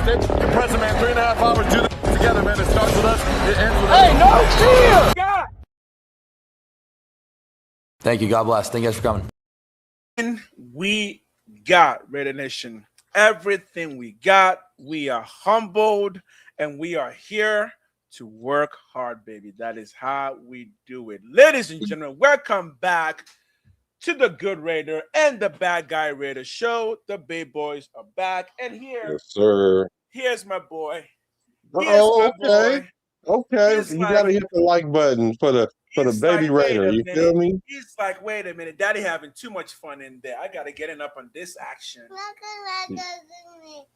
it. Compressor, man, 3.5 hours, do this together, man. It starts with us, it ends with us. Hey, no chill! God. Thank you. God bless. Thank you guys for coming. We got Raider Nation. Everything we got, we are humbled, and we are here to work hard, baby. That is how we do it. Ladies and gentlemen, welcome back to the Good Raider and the Bad Guy Raider show. The Bay Boys are back, and Yes, sir. here's my boy. Okay. Okay. He's You like, gotta hit the like button for the baby wait Raider. a You minute. feel me? He's like, wait a minute, Daddy having too much fun in there. I gotta get up on this action.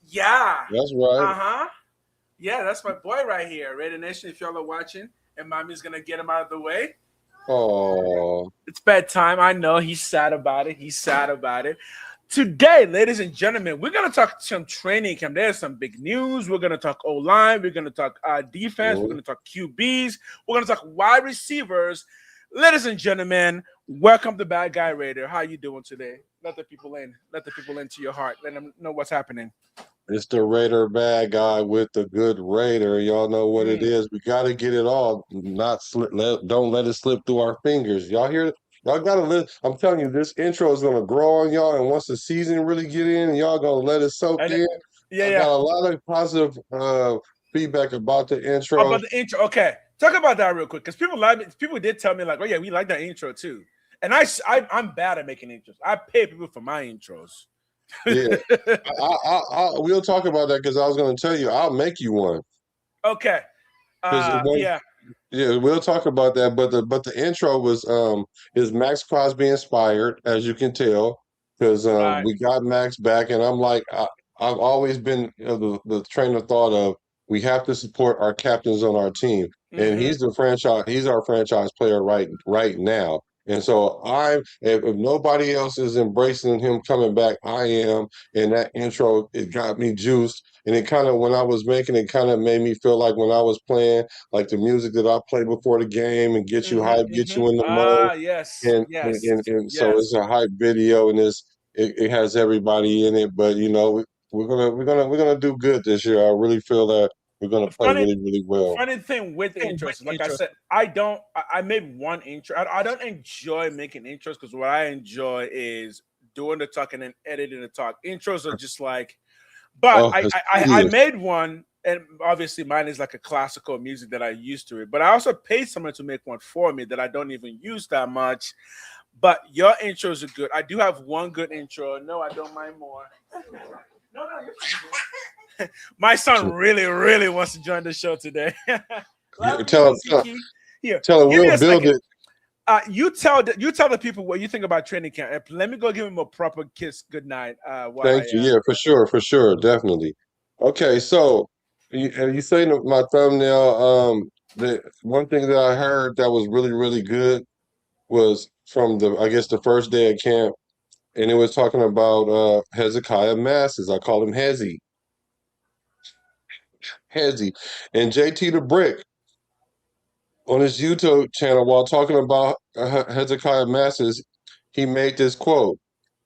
Yeah. That's right. Uh-huh. Yeah, that's my boy right here. Raider Nation, if y'all are watching, and Mommy's gonna get him out of the way. Oh. It's bedtime. I know he's sad about it. Today, ladies and gentlemen, we're gonna talk some training camp. There's some big news. We're gonna talk O-line. We're gonna talk defense. We're gonna talk QBs. We're gonna talk wide receivers. Ladies and gentlemen, welcome to Bad Guy Raider. How you doing today? Let the people in. Let the people into your heart. Let them know what's happening. It's the Raider bad guy with the Good Raider. Y'all know what it is. We gotta get it all. Not slip. Don't let it slip through our fingers. Y'all hear? Y'all gotta let. I'm telling you, this intro is gonna grow on y'all, and once the season really get in, y'all gonna let it soak in. I got a lot of positive feedback about the intro. About the intro, okay. Talk about that real quick, because people did tell me like, oh yeah, we like that intro too. And I'm bad at making intros. I pay people for my intros. Yeah, we'll talk about that because I was going to tell you I'll make you one. Okay. Yeah, we'll talk about that. But the intro was is Max Crosby inspired, as you can tell, because we got Max back, and I'm like I've always been the train of thought of we have to support our captains on our team, and he's our franchise player right now. And so if nobody else is embracing him coming back, I am. And that intro, it got me juiced. And it kind of, when I was making it, kind of made me feel like when I was playing, like the music that I play before the game and get you hyped, get you in the mode. Yes. So it's a hype video, and it has everybody in it. But you know, we're gonna do good this year. I really feel that we're gonna play really well. Funny thing with intros, like I said, I made one intro. I don't enjoy making intros because what I enjoy is doing the talk and then editing the talk. Intros are just like, but I made one, and obviously mine is like a classical music that I used to it. But I also paid someone to make one for me that I don't even use that much. But your intros are good. I do have one good intro. No, I don't mind more. No, you're fine. My son really wants to join the show today. Tell him we'll build it. You tell the people what you think about training camp. Let me go give him a proper kiss goodnight. Thank you. Yeah, for sure, definitely. Okay, so you say my thumbnail. The one thing that I heard that was really good was from the first day of camp, and it was talking about Hezekiah Masses. I call him Hezzy, and JT the Brick on his YouTube channel while talking about Hezekiah Masses. He made this quote: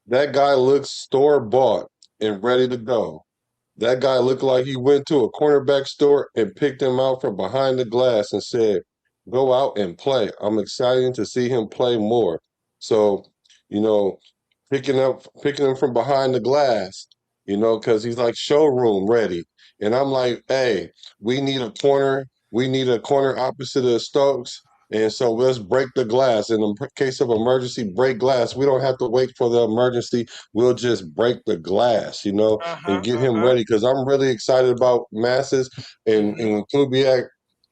"That guy looks store-bought and ready to go. That guy looked like he went to a cornerback store and picked him out from behind the glass and said, 'Go out and play.' I'm excited to see him play more." So, you know, picking him from behind the glass, because he's like showroom ready. And I'm like, hey, we need a corner. We need a corner opposite of Stokes. And so let's break the glass. In the case of emergency, break glass. We don't have to wait for the emergency. We'll just break the glass, and get him ready. Because I'm really excited about Masses and Kubiak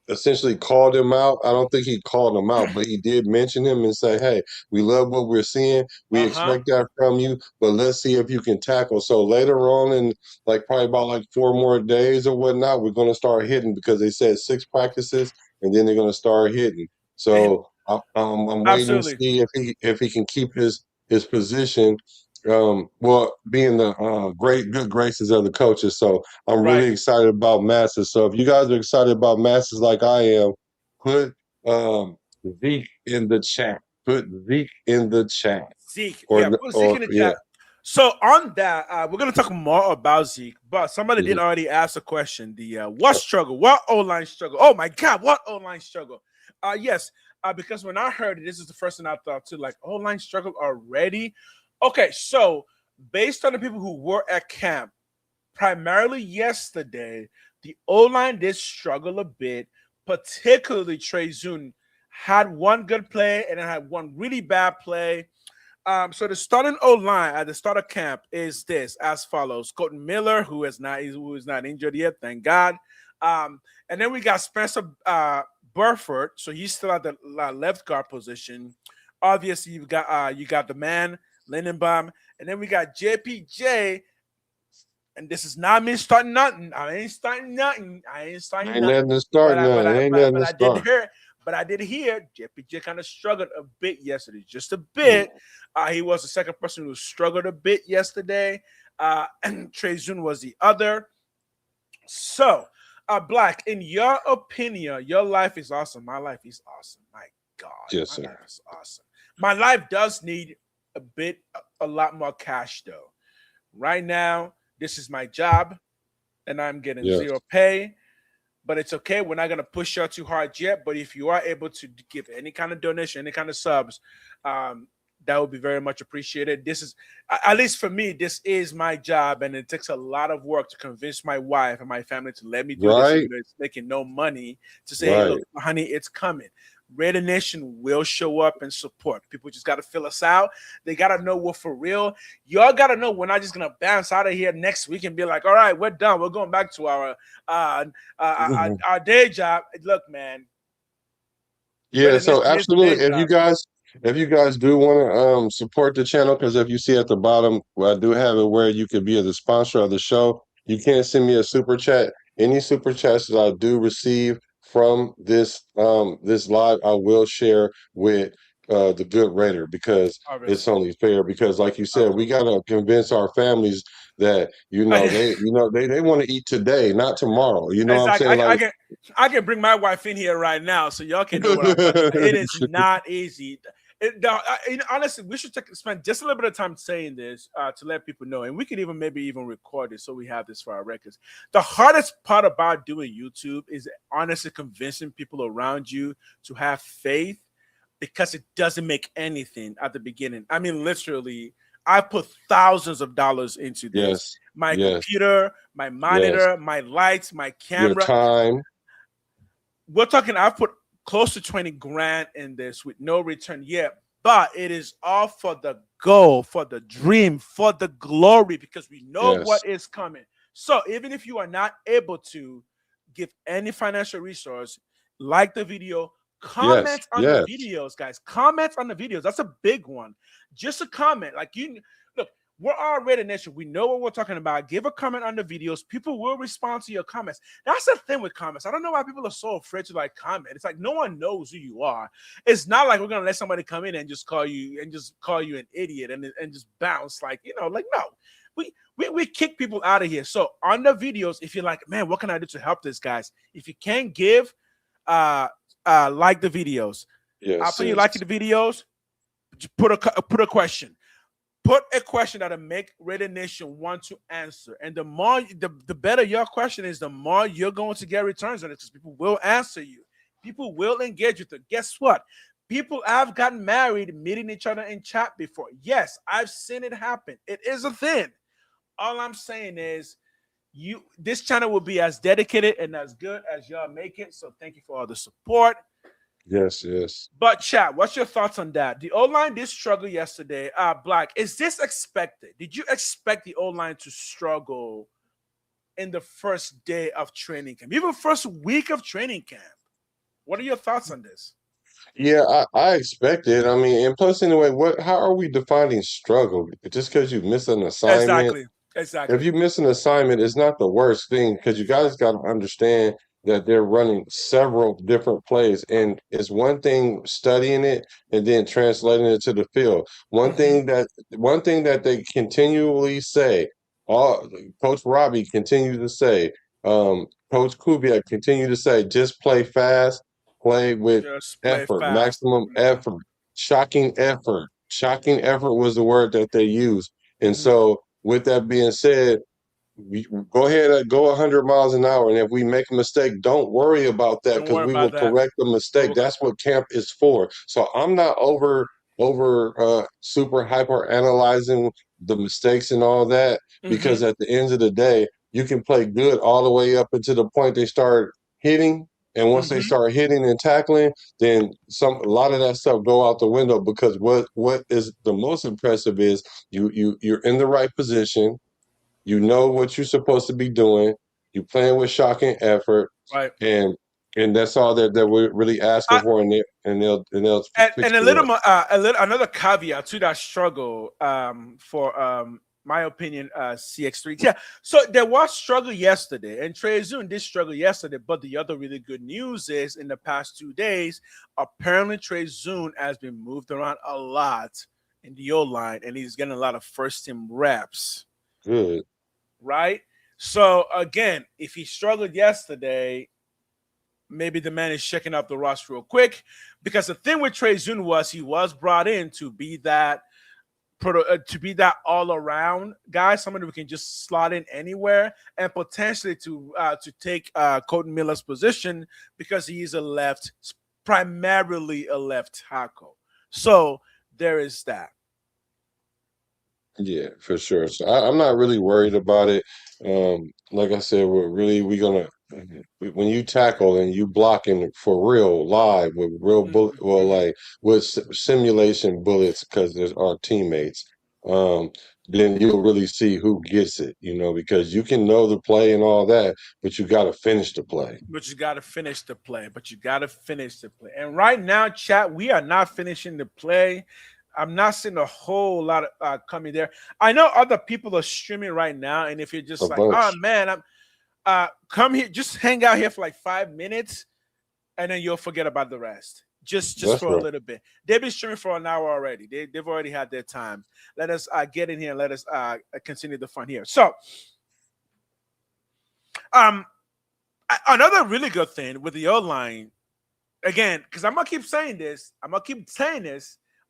essentially called him out. I don't think he called him out, but he did mention him and say, hey, we love what we're seeing. We expect that from you, but let's see if you can tackle. So later on in probably about 4 more days or whatnot, we're going to start hitting because they said 6 practices and then they're going to start hitting. So I'm waiting to see if he can keep his position. Being the good graces of the coaches. So I'm really excited about Masses. So if you guys are excited about Masses like I am, put Zeke in the chat. Put Zeke in the chat. Zeke in the chat. So on that, we're gonna talk more about Zeke, but somebody did Mhm. already ask a question. The what struggle? What O-line struggle? Oh my God, what O-line struggle? Yes, because when I heard it, this is the first thing I thought too. Like O-line struggle already. Okay, so based on the people who were at camp, primarily yesterday, the O-line did struggle a bit, particularly Trey Zune had one good play and then had one really bad play. So the starting O line at the start of camp is this as follows: Colton Miller, who is not injured yet, thank God. And then we got Spencer Burford, so he's still at the left guard position. Obviously, you got the man Lindenbaum, and then we got JPJ. And this is not me starting nothing. I ain't starting nothing. I ain't starting Ain't nothing. nothing to start now. Ain't nothing But to I did start. hear. But I did hear JPJ kind of struggled a bit yesterday, just a bit. He was the second person who struggled a bit yesterday, and Trey Zune was the other. So, Black, in your opinion, your life is awesome. My life is awesome. My God, Yes, my sir. life is awesome. My life does need a lot more cash though. Right now, this is my job, and I'm getting Yes. zero pay. But it's okay. We're not gonna push you too hard yet. But if you are able to give any kind of donation, any kind of subs, that would be very much appreciated. This is, at least for me, this is my job, and it takes a lot of work to convince my wife and my family to let me do this, Right. even though it's making no money. To say, hey, Right. look, honey, it's coming. Raider Nation will show up and support. People just got to fill us out. They got to know we're for real. Y'all got to know we're not just going to bounce out of here next week and be like, all right, we're done. We're going back to our day job. Look, man. Yeah, Raider so Nation is the day absolutely. job. If you guys do want to support the channel, because if you see at the bottom, I do have it where you could be the sponsor of the show. You can send me a super chat. Any super chats that I do receive from this live, I will share with the GoodRaider because it's Obviously. only fair. Because like you said, we Obviously. gotta convince our families that they want to eat today, not tomorrow. You know what I'm Exactly. saying? Like I can bring my wife in here right now so y'all can know what I'm talking about. It is not easy. Honestly, we should spend just a little bit of time saying this to let people know, and we could maybe even record it so we have this for our records. The hardest part about doing YouTube is honestly convincing people around you to have faith because it doesn't make anything at the beginning. I mean, literally, I put thousands of dollars into this. yes, My yes, computer, my yes. monitor, my lights, my Your camera. time. We're talking, I've put close to 20 grand in this with no return yet, but it is all for the goal, for the dream, for the glory, because we know Yes, what is coming. So even if you are not able to give any financial resource, like the video, yes, comment on the yes. videos, guys. Comment on the videos. That's a big one. Just a comment. Like, look, we're already a nation. We know what we're talking about. Give a comment on the videos. People will respond to your comments. That's the thing with comments. I don't know why people are so afraid to like comment. It's like no one knows who you are. It's not like we're gonna let somebody come in and just call you an idiot and just bounce like like no. We kick people out of here. So on the videos, if you're like, man, what can I do to help this guys? If you can't give, like the videos. Yes, After you like yes. the videos, put a question. Put a question that'll make Raider Nation want to answer. And the better your question is, the more you're going to get returns on it because people will answer you. People will engage with it. Guess what? People have gotten married meeting each other in chat before. Yes, I've seen it happen. It is a thing. All I'm saying is this channel will be as dedicated and as good as y'all make it. So thank you for all the support. Yes, yes. But chat, what's your thoughts on that? The O-line did struggle yesterday. Black, is this expected? Did you expect the O-line to struggle in the first day of training camp, even first week of training camp? What are your thoughts on this? Yeah, I expect it. I mean, and plus anyway, how are we defining struggle? Just because you miss an assignment? Exactly. If Exactly. you miss an assignment, it's not the worst thing because you guys got to understand that they're running several different plays. And it's one thing studying it and then translating it to the field. One thing that they continually say, all Coach Robbie continues to say, Coach Kubiak continue to say, just play fast, play with Just play effort, fast. maximum effort, shocking effort. Shocking effort was the word that they used. And so, with that being said, we go ahead and go 100 miles an hour. And if we make a mistake, don't worry about that Don't because worry we will about that. correct the mistake. That's what camp is for. So I'm not super hyper analyzing the mistakes and all that because at the end of the day, you can play good all the way up until the point they start hitting. And once they start hitting and tackling, then a lot of that stuff go out the window because what is the most impressive is you're in the right position. You know what you're supposed to be doing. You're playing with shocking effort, Right. and that's all that we're really asking for, and they'll fix And a it little up. more, another caveat to that struggle, for my opinion, CX3. Yeah, so there was struggle yesterday, and Trey Zune did struggle yesterday. But the other really good news is, in the past 2 days, apparently Trey Zune has been moved around a lot in the O line, and he's getting a lot of first team reps. Good. Right. So again, if he struggled yesterday, maybe the man is checking up the roster real quick, because the thing with Trey Zune was he was brought in to be that all around guy, somebody who can just slot in anywhere and potentially to take Colton Miller's position because he is primarily a left tackle. So there is that. Yeah, for sure. So I'm not really worried about it. Like I said, we're gonna when you tackle and you blocking for real live with real bullet, well, like with simulation bullets because there's our teammates. Then you'll really see who gets it, because you can know the play and all that, but you got to finish the play. But you got to finish the play. And right now, chat, we are not finishing the play. I'm not seeing a whole lot of coming there. I know other people are streaming right now, and if you're just like, oh man, I'm come here, just hang out here for like 5 minutes, and then you'll forget about the rest. Just for a little bit. They've been streaming for an hour already. They've already had their time. Let us get in here and let us continue the fun here. So, another really good thing with the O-line, again, because I'm gonna keep saying this.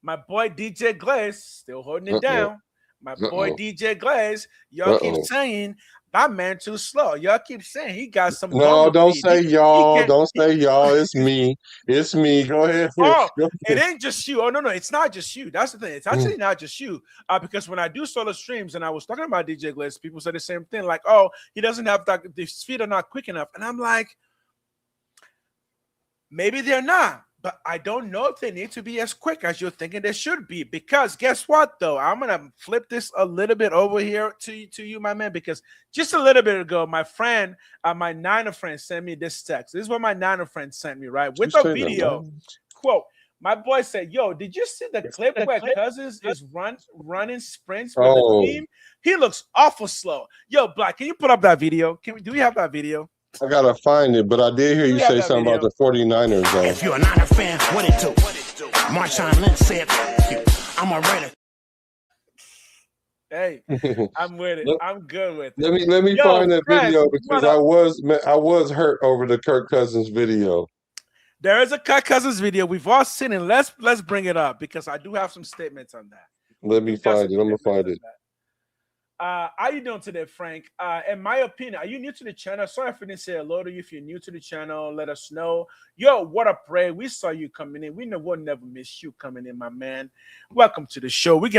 My boy DJ Glaze still holding it down. My boy DJ Glaze, y'all keep saying that man too slow. Y'all keep saying he got some. No, don't say y'all. Don't say y'all. It's me. It's me. Go ahead. Oh, it ain't just you. Oh no, it's not just you. That's the thing. It's actually not just you. Because when I do solo streams and I was talking about DJ Glaze, people say the same thing. Like, oh, he doesn't have that. His feet are not quick enough, and I'm like, maybe they're not. But I don't know if they need to be as quick as you're thinking they should be. Because guess what, though? I'm going to flip this a little bit over here to you, my man. Because just a little bit ago, my friend, my Niner friend sent me this text. This is what my Niner friend sent me, right? With a video. Quote, my boy said, yo, did you see the clip where Cousins is running sprints with the team? He looks awful slow. Yo, Black, can you put up that video? Do we have that video? I gotta find it, but I did hear you say something about the 49ers, though. If you're a Niner fan, what it do? Marshawn Lynch said, I'm a Raider. Hey, I'm with it. I'm good with it. Let me find that video because I was hurt over the Kirk Cousins video. There is a Kirk Cousins video. We've all seen it. Let's bring it up because I do have some statements on that. Let me find it. I'm gonna find it. How you doing today, Frank? In my opinion, are you new to the channel? Sorry if I didn't say hello to you. If you're new to the channel, let us know. Yo, what up, Ray? We saw you coming in. We'll never miss you coming in, my man. Welcome to the show. We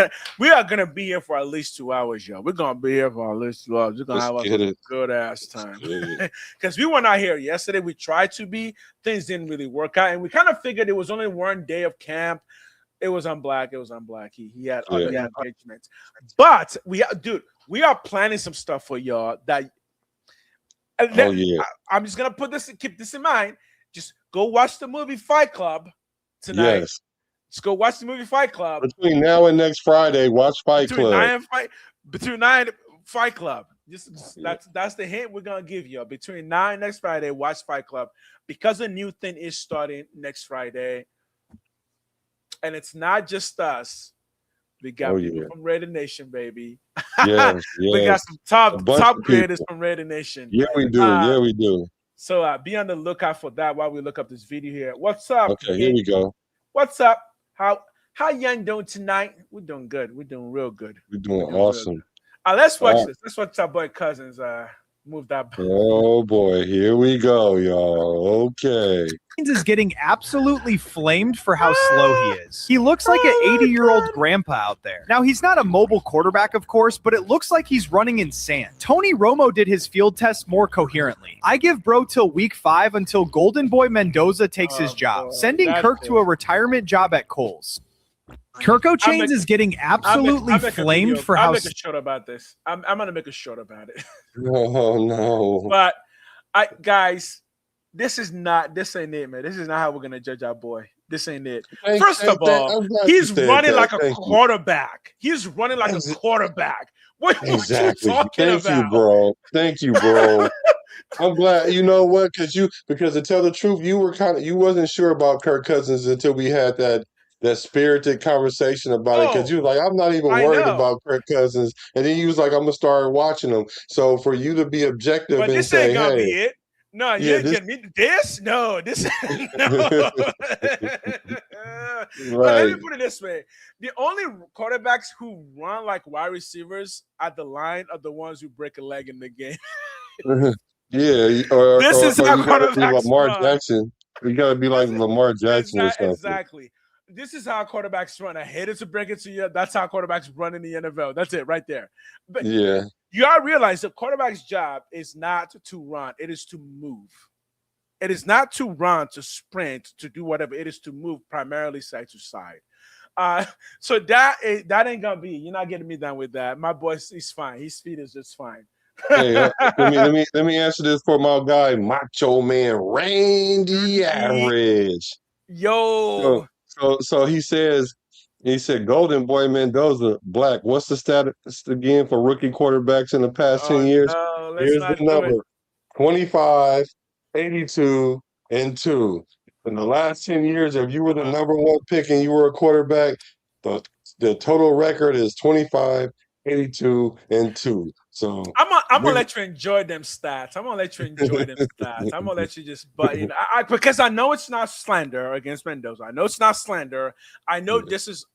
are gonna be here for at least 2 hours, yo. We're gonna be here for at least 2 hours. We're gonna have a good ass time. Because we were not here yesterday. We tried to be. Things didn't really work out, and we kind of figured it was only one day of camp. It was on Black. He had other engagements. But we are planning some stuff for y'all that I'm just gonna keep this in mind. Just go watch the movie Fight Club tonight. Yes. Just go watch the movie Fight Club. Between now and next Friday, watch Fight Club. Between 9 Fight Club. That's the hint we're gonna give you. Between 9 next Friday, watch Fight Club because a new thing is starting next Friday. And it's not just us. We got people from Raider Nation, baby. Yes. We got some top creators from Raider Nation. Yeah, we do. We do. So be on the lookout for that while we look up this video here. What's up? Okay, here we go. What's up? How How young doing tonight? We're doing good. We're doing real good. We're doing Real awesome. good. Let's watch this. Let's watch our boy Cousins move that. Oh boy, here we go, y'all. Okay. Is getting absolutely flamed for how slow he is. He looks like an 80-year-old grandpa out there. Now, he's not a mobile quarterback, of course, but it looks like he's running in sand. Tony Romo did his field test more coherently. I give bro till week 5 until Golden Boy Mendoza takes his job, sending Kirk to a retirement job at Coles. Kirko Chains is getting absolutely flamed for how... I'll make a short about this. I'm going to make a short about it. Oh, no. But, guys... This ain't it, man. This is not how we're going to judge our boy. This ain't it. First of all, he's running like a quarterback. He's running like a quarterback. What are you talking about? Thank you, bro. Thank you, bro. I'm glad. You know what? Because to tell the truth, you wasn't sure about Kirk Cousins until we had that spirited conversation about it. Because you were like, I'm not even worried about Kirk Cousins. And then you was like, I'm going to start watching him. So for you to be objective and say, ain't gonna hey. be it. No, you ain't getting me this? No, this no. But let me put it this way. The only quarterbacks who run like wide receivers at the line are the ones who break a leg in the game. Yeah, or you gotta be Lamar Jackson. You gotta be like Lamar Jackson or something. Exactly. This is how quarterbacks run. I hated to break it to you. That's how quarterbacks run in the NFL. That's it right there. But yeah. You gotta realize the quarterback's job is not to run, it is to move. It is not to run, to sprint, to do whatever. It is to move primarily side to side. So that ain't gonna be. You're not getting me down with that. My boy, he's fine. His feet is just fine. Hey, let me answer this for my guy, Macho Man Randy Average. Yo. So he said Golden Boy Mendoza, black. What's the status again for rookie quarterbacks in the past 10 years? No, here's the number: 25, 82, and 2. In the last 10 years, if you were the number 1 pick and you were a quarterback, the total record is 25, 82, and 2. So I'm gonna let you enjoy them stats. I'm gonna let you just, but because I know it's not slander against Mendoza. I know it's not slander. I know this is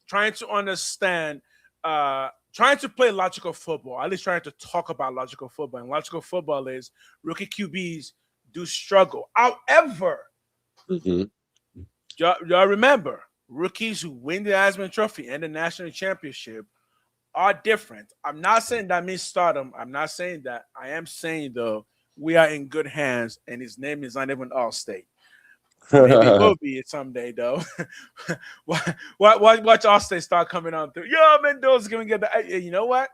trying to understand, trying to play logical football. At least trying to talk about logical football. And logical football is rookie QBs do struggle. However, y'all remember rookies who win the Heisman Trophy and the national championship are different. I'm not saying that means stardom. I'm not saying that. I am saying, though, we are in good hands, and his name is not even Allstate. Maybe it will be it someday, though. Watch Allstate start coming on through. Yo, Mendoza's going to get the... You know what?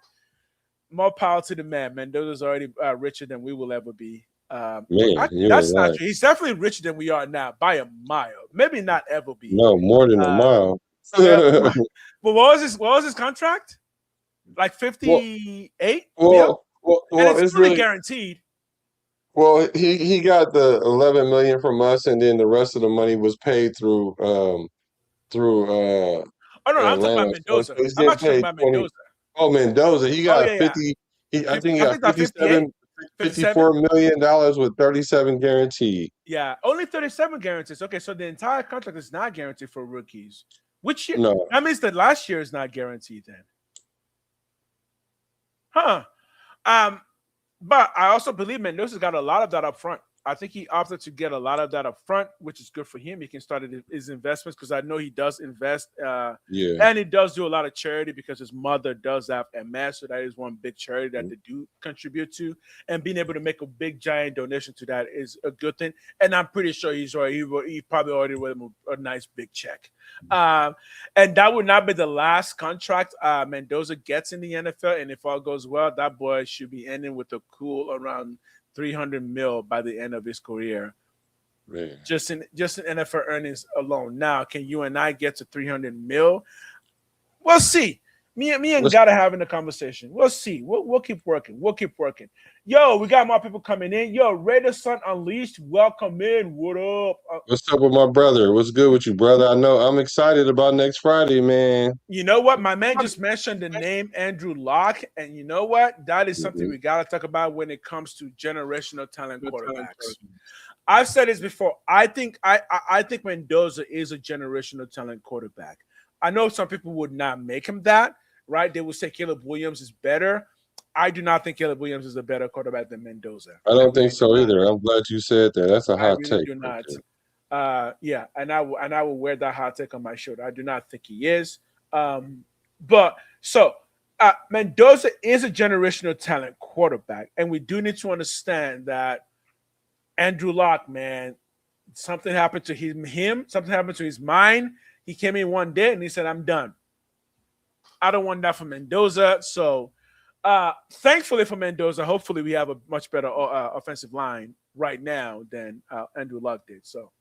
More power to the man. Mendoza's already richer than we will ever be. That's not true. He's definitely richer than we are now by a mile. Maybe not ever be. No, more than a mile. But what was his contract? Like 58? Well, and it's really guaranteed. Well, he got the 11 million from us, and then the rest of the money was paid through Oh no, I'm talking about Mendoza. I'm not talking about Mendoza. Oh, Mendoza. He got 50. I think he got 54 million dollars with 37 guaranteed. Yeah, only 37 guarantees. Okay, so the entire contract is not guaranteed for rookies. Which year? No. That means that last year is not guaranteed then. Huh. But I also believe Mendoza's got a lot of that up front. I think he opted to get a lot of that up front, which is good for him. He can start his investments because I know he does invest. And he does do a lot of charity because his mother does have MS. So that is one big charity that they do contribute to. And being able to make a big, giant donation to that is a good thing. And I'm pretty sure he probably already wrote him a nice big check. And that would not be the last contract Mendoza gets in the NFL. And if all goes well, that boy should be ending with a cool around 300 mil by the end of his career. Man. Just in NFL earnings alone. Now, can you and I get to 300 mil? We'll see. Me and Gotta having a conversation. We'll see. We'll keep working. Yo, we got more people coming in. Yo, Raider Sun Unleashed, welcome in. What up? What's up with my brother? What's good with you, brother? I know I'm excited about next Friday, man. You know what? My man just mentioned the name Andrew Locke, and you know what? That is something we got to talk about when it comes to generational talent quarterbacks. I've said this before. I think Mendoza is a generational talent quarterback. I know some people would not make him that, right? They would say Caleb Williams is better. I do not think Caleb Williams is a better quarterback than Mendoza. I don't think so either. I'm glad you said that. That's a I hot really take. do not. Yeah, and I will wear that hot take on my shoulder. I do not think he is. But so Mendoza is a generational talent quarterback, and we do need to understand that Andrew Luck, man, something happened to him. Something happened to his mind. He came in one day and he said, "I'm done. I don't want that for Mendoza." So, thankfully for Mendoza, hopefully we have a much better offensive line right now than Andrew Luck did. So,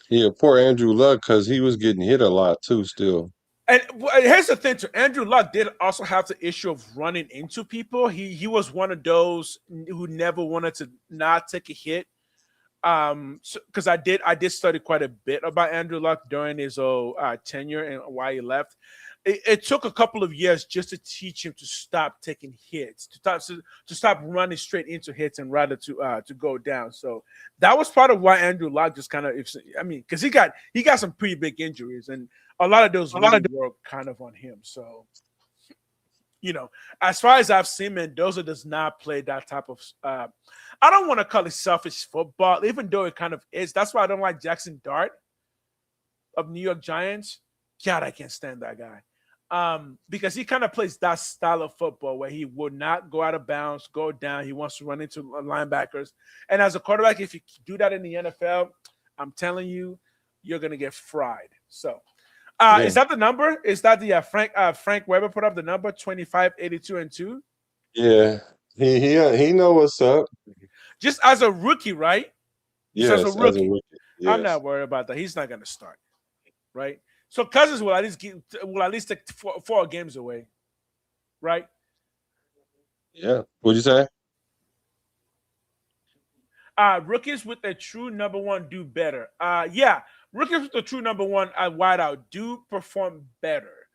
Yeah, poor Andrew Luck, because he was getting hit a lot too still. and here's the thing too. Andrew Luck did also have the issue of running into people. He was one of those who never wanted to not take a hit. Because I did study quite a bit about Andrew Luck during his tenure and why he left. It took a couple of years just to teach him to stop taking hits, to stop running straight into hits and rather to go down. So that was part of why Andrew Luck just kind of, because he got some pretty big injuries, and a lot of those were kind of on him. So, as far as I've seen, Mendoza does not play that type of. I don't want to call it selfish football, even though it kind of is. That's why I don't like Jackson Dart of New York Giants. God, I can't stand that guy. Because he kind of plays that style of football where he would not go out of bounds, go down. He wants to run into linebackers. And as a quarterback, if you do that in the NFL, I'm telling you, you're going to get fried. So, is that the number? Is that the Frank Weber put up the number 25, 82, and 2? Yeah, he know what's up. Just as a rookie, right? Yes, as a rookie. Yes. I'm not worried about that. He's not going to start, right? So Cousins will at least take 4 games away, right? Yeah. What'd you say? Rookies with a true number one do better. Yeah, rookies with a true number one wideout do perform better.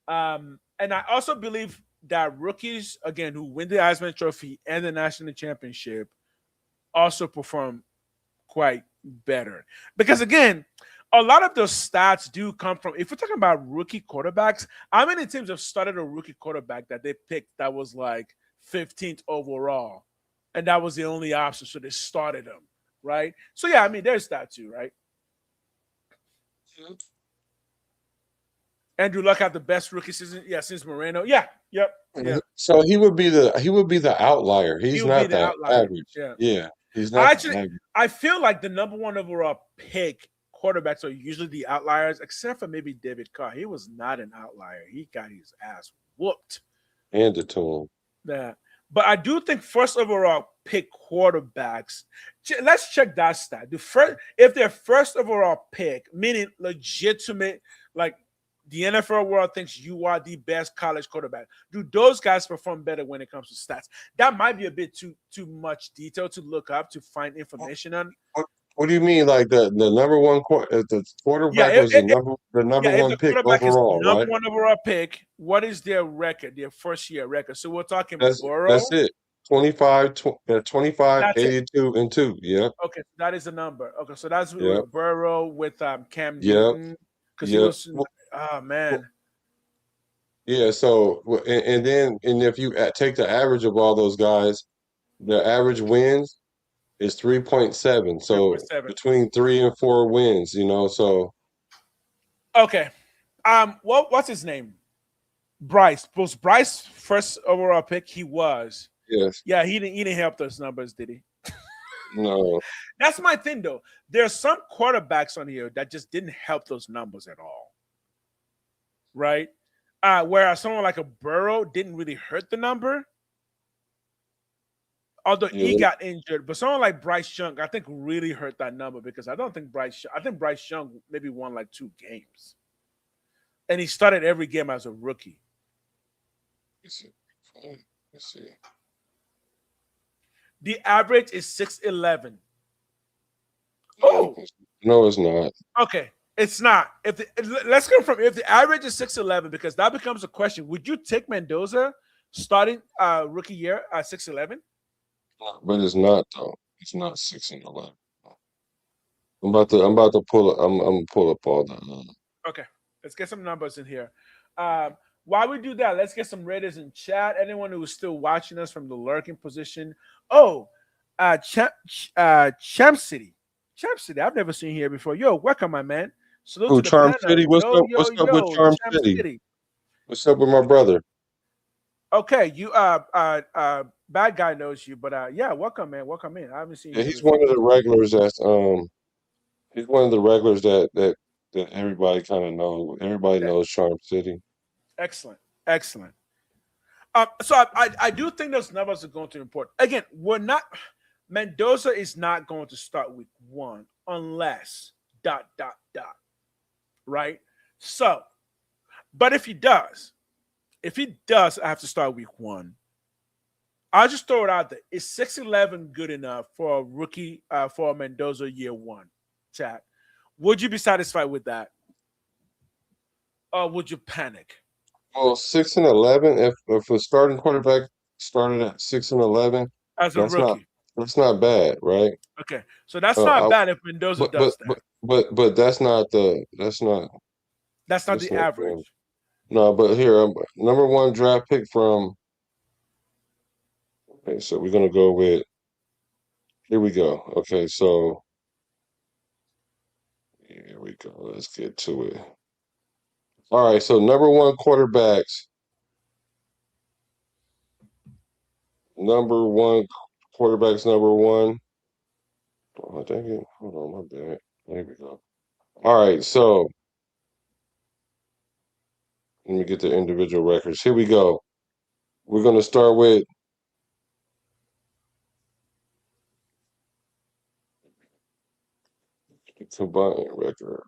And I also believe that rookies, again, who win the Heisman Trophy and the national championship, also perform quite better. Because again, a lot of those stats do come from, if we're talking about rookie quarterbacks, how many teams have started a rookie quarterback that they picked that was like 15th overall? And that was the only option, so they started him, right? So, yeah, there's that too, right? Andrew Luck had the best rookie season, since Moreno. Yeah. So he would be the outlier. He's not that average. Yeah, he's not average. I feel like the number one overall pick quarterbacks are usually the outliers, except for maybe David Carr. He was not an outlier. He got his ass whooped. Handed to him. Yeah. But I do think first overall pick quarterbacks, let's check that stat. If they're first overall pick, meaning legitimate, like the NFL world thinks you are the best college quarterback, do those guys perform better when it comes to stats? That might be a bit too much detail to look up to find information on. What do you mean, like the number one the quarterback was the number one pick overall, right? Number one overall pick. What is their record? Their first year record. So we're talking Burrow. That's it. 25, 82, and 2. Yeah. Okay, that is the number. Okay, so that's with Burrow with Cam Newton. Because he was. Oh man. Yeah. So and if you take the average of all those guys, the average wins is 3.7. So 3.7. Between 3 and 4 wins, So okay, what's his name? Bryce. Was Bryce first overall pick? He was. Yes. Yeah, he didn't help those numbers, did he? No. That's my thing, though. There are some quarterbacks on here that just didn't help those numbers at all, right? Whereas someone like a Burrow didn't really hurt the number. Although he got injured, but someone like Bryce Young, I think, really hurt that number because I think Bryce Young maybe won like 2 games, and he started every game as a rookie. Let's see. The average is 6'11". Oh no, it's not. Okay, it's not. Let's go from if the average is 6'11", because that becomes a question. Would you take Mendoza starting rookie year at 6'11"? But it's not though. It's not 6-11. I'm about to pull up. I'm gonna pull up all the. Okay, let's get some numbers in here. While we do that, let's get some Raiders in chat. Anyone who is still watching us from the lurking position. Oh, Champ City. Champ City. I've never seen here before. Yo, welcome, my man. Salute to the Charm panel. City. What's Yo, up? yo, What's up with yo, Charm Champ City? What's up with my brother? Okay, you bad guy knows you, but yeah, welcome, man. Welcome in. I haven't seen you. He's one of the regulars that's he's one of the regulars that everybody kind of knows. Everybody knows Charm City. Excellent. So I do think those numbers are going to be important. Again, Mendoza is not going to start week 1 unless ... Right? So, but if he does, I have to start week 1. I'll just throw it out there. Is 6-11 good enough for a rookie for Mendoza year 1? Chat. Would you be satisfied with that? Or would you panic? Well, 6-11. If a starting quarterback started at 6-11, As a that's rookie. not bad, right? Okay. So that's not bad if Mendoza does that. But that's not the average. No, but here, number 1 draft pick from. Okay, so we're gonna go with. Here we go. Okay, so here we go. Let's get to it. All right, so number 1 quarterbacks. Number 1 quarterbacks. Number 1. Oh, dang it! Hold on, my bad. There we go. All right, so let me get the individual records. Here we go. We're gonna start with. Combined record.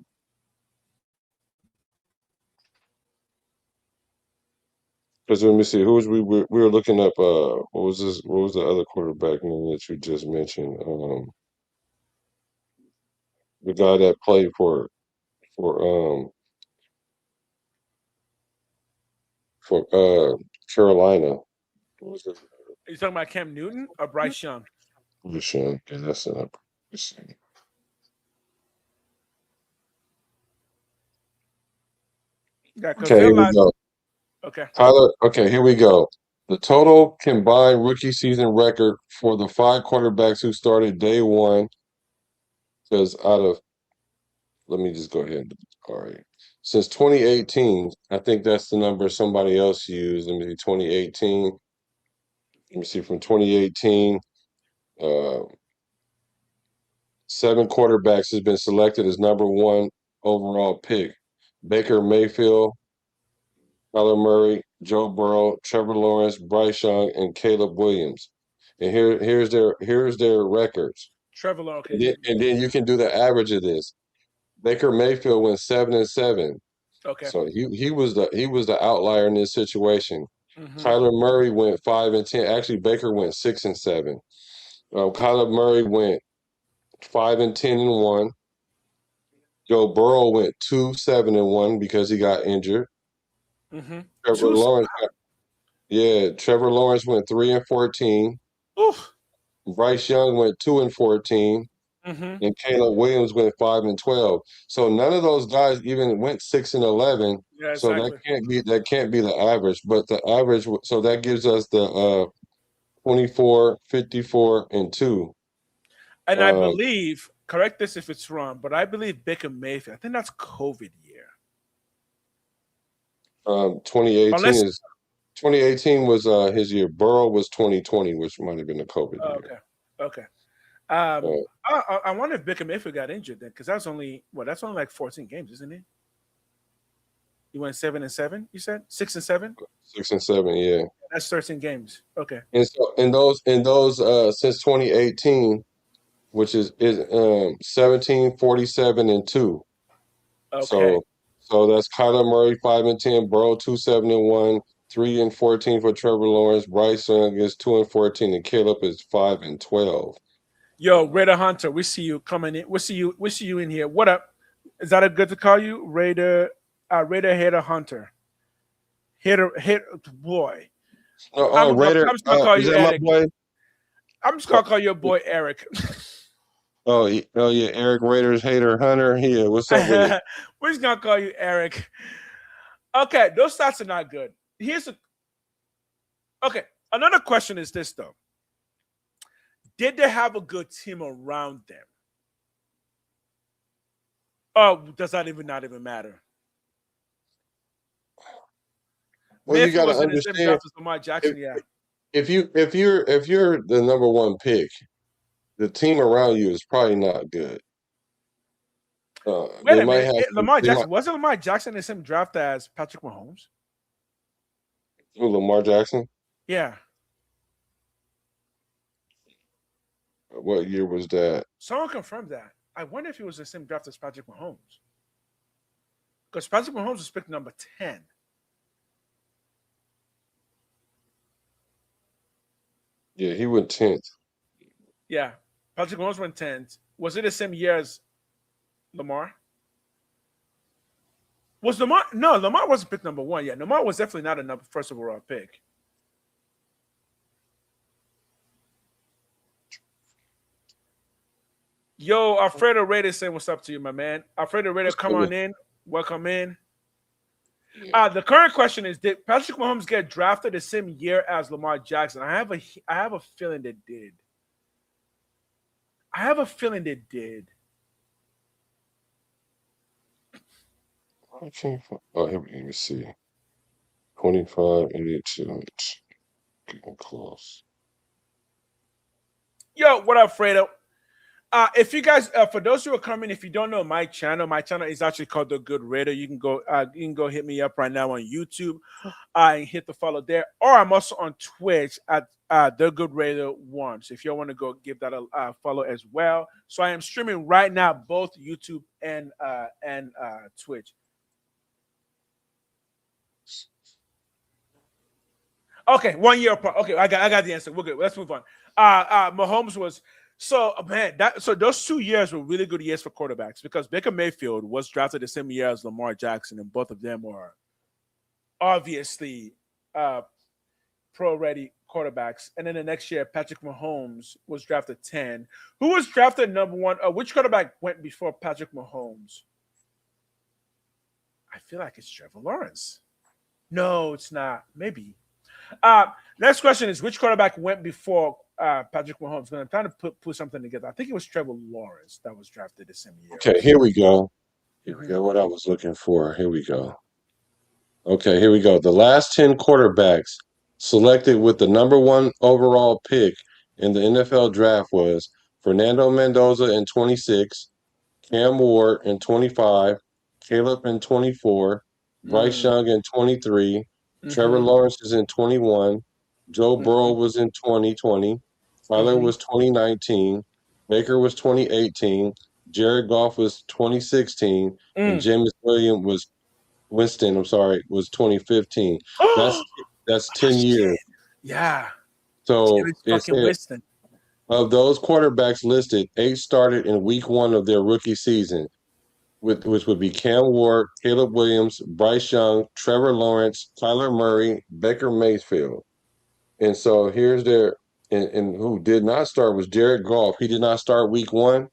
Because let me see, who was we were looking up? What was this? What was the other quarterback name that you just mentioned? The guy that played for Carolina. What was it? Are you talking about Cam Newton or Bryce Young? Bryce Young. Okay, that's not. Yeah, okay, here we go. Okay. Tyler. Okay, here we go. The total combined rookie season record for the 5 quarterbacks who started day 1. Because let me just go ahead. All right. Since 2018, I think that's the number somebody else used. Let me see, 2018. Let me see, from 2018, 7 quarterbacks has been selected as number 1 overall pick. Baker Mayfield, Kyler Murray, Joe Burrow, Trevor Lawrence, Bryce Young, and Caleb Williams. And here's their records. Trevor Lawrence. And then you can do the average of this. Baker Mayfield went 7-7. Okay. So he was the outlier in this situation. Mm-hmm. Kyler Murray went 5-10. Actually, Baker went 6-7. Kyler Murray went 5-10-1. Joe Burrow went 2-7-1 because he got injured. Mm-hmm. Trevor Lawrence went 3-14. Oof. Bryce Young went 2-14. Mm-hmm. And Caleb Williams went 5-12. So none of those guys even went 6-11. Yeah, exactly. So that can't be the average. But the average, so that gives us the 24, 54, and 2. And I believe, correct this if it's wrong, but I believe Baker Mayfield, I think that's COVID year. 2018 was his year. Burrow was 2020, which might have been the COVID year. Okay. I wonder if Baker Mayfield got injured then, because that's only like 14 games, isn't it? You went 7-7. You said 6-7. 6-7, yeah. That's 13 games. Okay. And so in those since 2018, which is 17, 47, and 2. Okay. So that's Kyler Murray 5-10, Burrow 2-7-1, 3-14 for Trevor Lawrence. Bryce Young is 2-14, and Caleb is 5-12. Yo, Raider Hunter, we see you coming in. We see you in here. What up? Is that a good to call you? Raider Hater Hunter. Hater boy. Raider. I'm just gonna call you is that Eric. my boy? I'm just gonna call your boy Eric. Oh, yeah, Eric Raiders hater Hunter here. What's up with it? We're just gonna call you Eric. Okay, those stats are not good. Okay. Another question is this though: did they have a good team around them? Oh, does that not even matter? Well, you got to understand. Lamar Jackson, If you're the number one pick, the team around you is probably not good. Wait a minute, Lamar Jackson wasn't Lamar Jackson in the same draft as Patrick Mahomes? Who, Lamar Jackson? Yeah. What year was that? Someone confirmed that. I wonder if he was the same draft as Patrick Mahomes. Because Patrick Mahomes was picked number 10. Yeah, he went 10th. Yeah. Patrick Mahomes went 10th. Was it the same year as Lamar? Was Lamar? No, Lamar wasn't picked number 1 yet. Lamar was definitely not a first overall pick. Yo, Alfredo Raider saying what's up to you, my man. Alfredo Raider, come on in. Welcome in. The current question is: did Patrick Mahomes get drafted the same year as Lamar Jackson? I have a feeling they did. Okay. Oh, here let me see. 25, 82. Getting close. Yo, what up, Fredo? If you guys, for those who are coming, if you don't know my channel is actually called the GoodRaider. You can go hit me up right now on YouTube, and hit the follow there. Or I'm also on Twitch at the GoodRaider 1. So if you want to go give that a follow as well. So I am streaming right now both YouTube and Twitch. Okay, 1 year apart. Okay, I got the answer. We're good. Let's move on. Mahomes was. So, man, those 2 years were really good years for quarterbacks because Baker Mayfield was drafted the same year as Lamar Jackson, and both of them are obviously pro-ready quarterbacks. And then the next year, Patrick Mahomes was drafted 10. Who was drafted number 1? Which quarterback went before Patrick Mahomes? I feel like it's Trevor Lawrence. No, it's not. Maybe. Next question is: which quarterback went before Patrick Mahomes? I'm trying to put something together. I think it was Trevor Lawrence that was drafted the same year. Okay, here we go. Here we go. What I was looking for. Here we go. Okay, here we go. The last 10 quarterbacks selected with the number 1 overall pick in the NFL draft was Fernando Mendoza in 26, Cam Ward in 25, Caleb in 24, Bryce Young in 23, Trevor Lawrence is in 21, Joe Burrow was in 2020, Tyler was 2019, Baker was 2018, Jared Goff was 2016, and James Winston was 2015. That's 10 years. Yeah. So Winston. Of those quarterbacks listed, 8 started in week 1 of their rookie season, which would be Cam Ward, Caleb Williams, Bryce Young, Trevor Lawrence, Kyler Murray, Baker Mayfield. And so here's and who did not start was Jared Goff. He did not start week 1.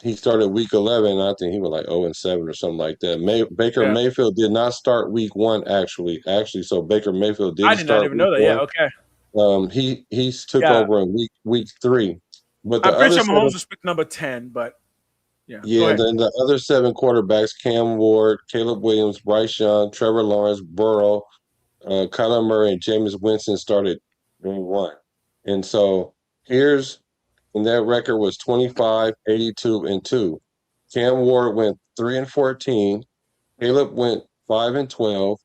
He started week 11. I think he was like 0-7 or something like that. Baker Mayfield did not start week 1 actually. So Baker Mayfield didn't start. I did not even know that. Yeah, okay. He took over in week 3. But I'm pretty sure Mahomes was picked number 10, but yeah, then the other 7 quarterbacks: Cam Ward, Caleb Williams, Bryce Young, Trevor Lawrence, Burrow, Kyler Murray, and Jameis Winston started in 1. And so and that record was 25, 82, and 2. Cam Ward went 3-14. Caleb went 5-12.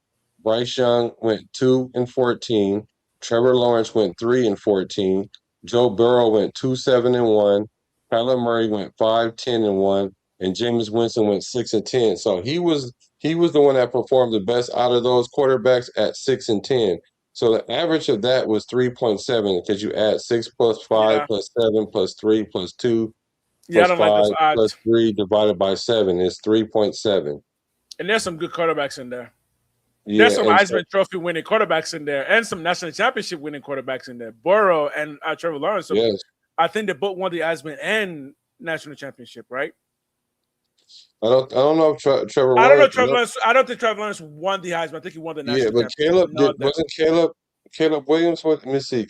Bryce Young went 2-14. Trevor Lawrence went 3-14. Joe Burrow went 2-7-1. Kyler Murray went 5-10-1, and Jameis Winston went 6-10. So he was the one that performed the best out of those quarterbacks at 6-10. So the average of that was 3.7 because you add 6 plus 5 plus 7 plus 3 plus 2 plus 5 plus 3 divided by 7 is 3.7. And there's some good quarterbacks in there. There's Yeah, some and Heisman Trophy winning quarterbacks in there, and some national championship winning quarterbacks in there. Burrow and Trevor Lawrence. So yes, I think they both won the Heisman and national championship, right? I don't know if Trevor I don't know Lawrence. Trevor Lawrence. I don't think Trevor Lawrence won the Heisman. I think he won the Yeah, national but championship. Wasn't Caleb Williams? What? Let me see.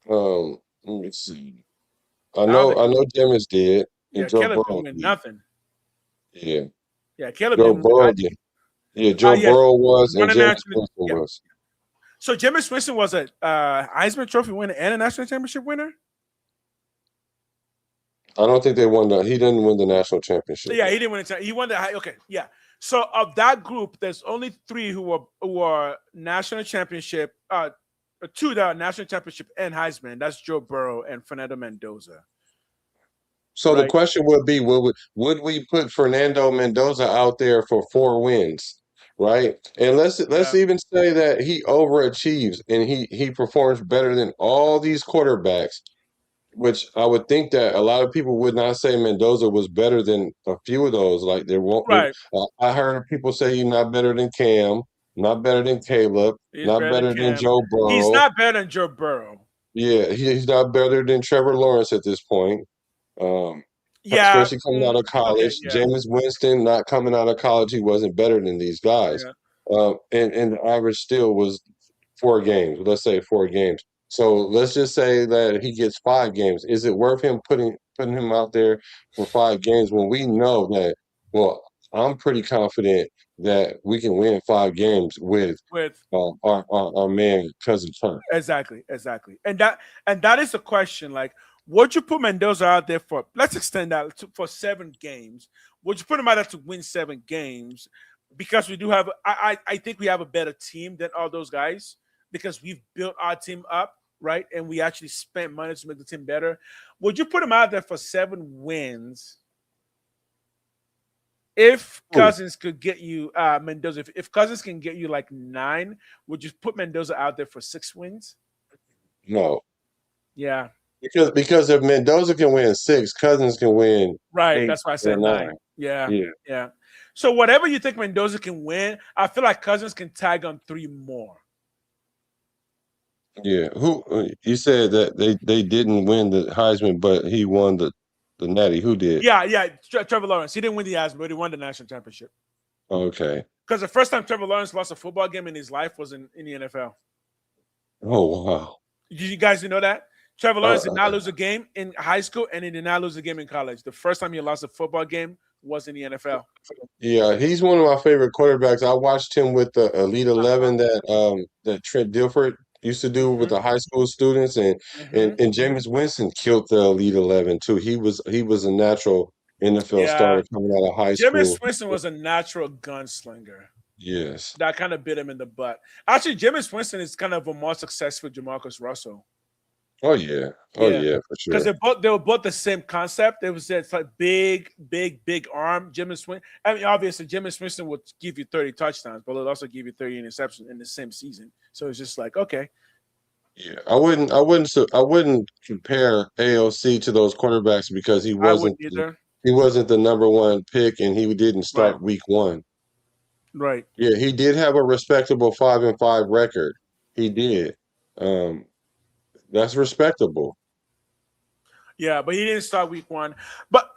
Let me see. I don't think. I know Jameis did, and Yeah, Joe Caleb didn't Burrow win did. nothing. Yeah, Yeah, Caleb Joe didn't win. Burrow did. Yeah, Joe Yes, Burrow was, won and a James national. Winston Yeah. was. So Jameis Winston was a Heisman Trophy winner and a national championship winner. I don't think they won the. He didn't win the national championship. Yeah, he didn't win it. He won the. Okay, yeah. So of that group, there's only 3 who are national championship. 2 that are national championship and Heisman. That's Joe Burrow and Fernando Mendoza. So the Right. question would be, would we put Fernando Mendoza out there for 4 wins, right? And let's Yeah. even say that he overachieves and he performs better than all these quarterbacks, which I would think that a lot of people would not say Mendoza was better than a few of those. Like there won't. Right. I heard people say he's not better than Cam, not better than Caleb, He's not better than better than Cam. Joe He's Burrow. not better than Joe Burrow. Yeah, he's not better than Trevor Lawrence at this point. Yeah. Especially coming out of college. Okay, yeah. Jameis Winston, not coming out of college, he wasn't better than these guys. Yeah. And the average still was 4 games. Let's say 4 games. So let's just say that he gets 5 games. Is it worth him putting him out there for 5 games when we know that? Well, I'm pretty confident that we can win 5 games with our man Cousin Turk. Exactly. And that is the question. Like, would you put Mendoza out there for? Let's extend that for 7 games. Would you put him out there to win 7 games? Because we do have. I think we have a better team than all those guys because we've built our team up, right? And we actually spent money to make the team better. Would you put him out there for 7 wins? If Cousins could get you Mendoza, if Cousins can get you like 9, would you put Mendoza out there for 6 wins? No. Yeah. Because if Mendoza can win 6, Cousins can win. Right. 8 That's why I said 9. Yeah. Yeah. So whatever you think Mendoza can win, I feel like Cousins can tag on 3 more. Yeah. Who you said that they didn't win the Heisman, but he won the Natty. Who did? Yeah. Trevor Lawrence. He didn't win the Heisman, but he won the national championship. Okay. Because the first time Trevor Lawrence lost a football game in his life was in the NFL. Oh wow. Did you guys know that? Trevor Lawrence did not lose a game in high school, and he did not lose a game in college. The first time he lost a football game was in the NFL. Yeah, he's one of my favorite quarterbacks. I watched him with the Elite 11 that Trent Dilford used to do with the high school students, and Jameis Winston killed the Elite 11 too. He was a natural NFL starter coming out of high school. Jameis Winston was a natural gunslinger. Yes. That kind of bit him in the butt. Actually, Jameis Winston is kind of a more successful Jamarcus Russell. Oh yeah, for sure. Because they were both the same concept. It's like big arm. Jameis Winston. I mean, obviously, Jameis Winston would give you 30 touchdowns, but it'll also give you 30 interceptions in the same season. So it's just like, okay. Yeah, I wouldn't compare AOC to those quarterbacks because he wasn't the number 1 pick and he didn't start week 1. Right. Yeah, he did have a respectable 5-5 record. He did. That's respectable. Yeah, but he didn't start week 1. But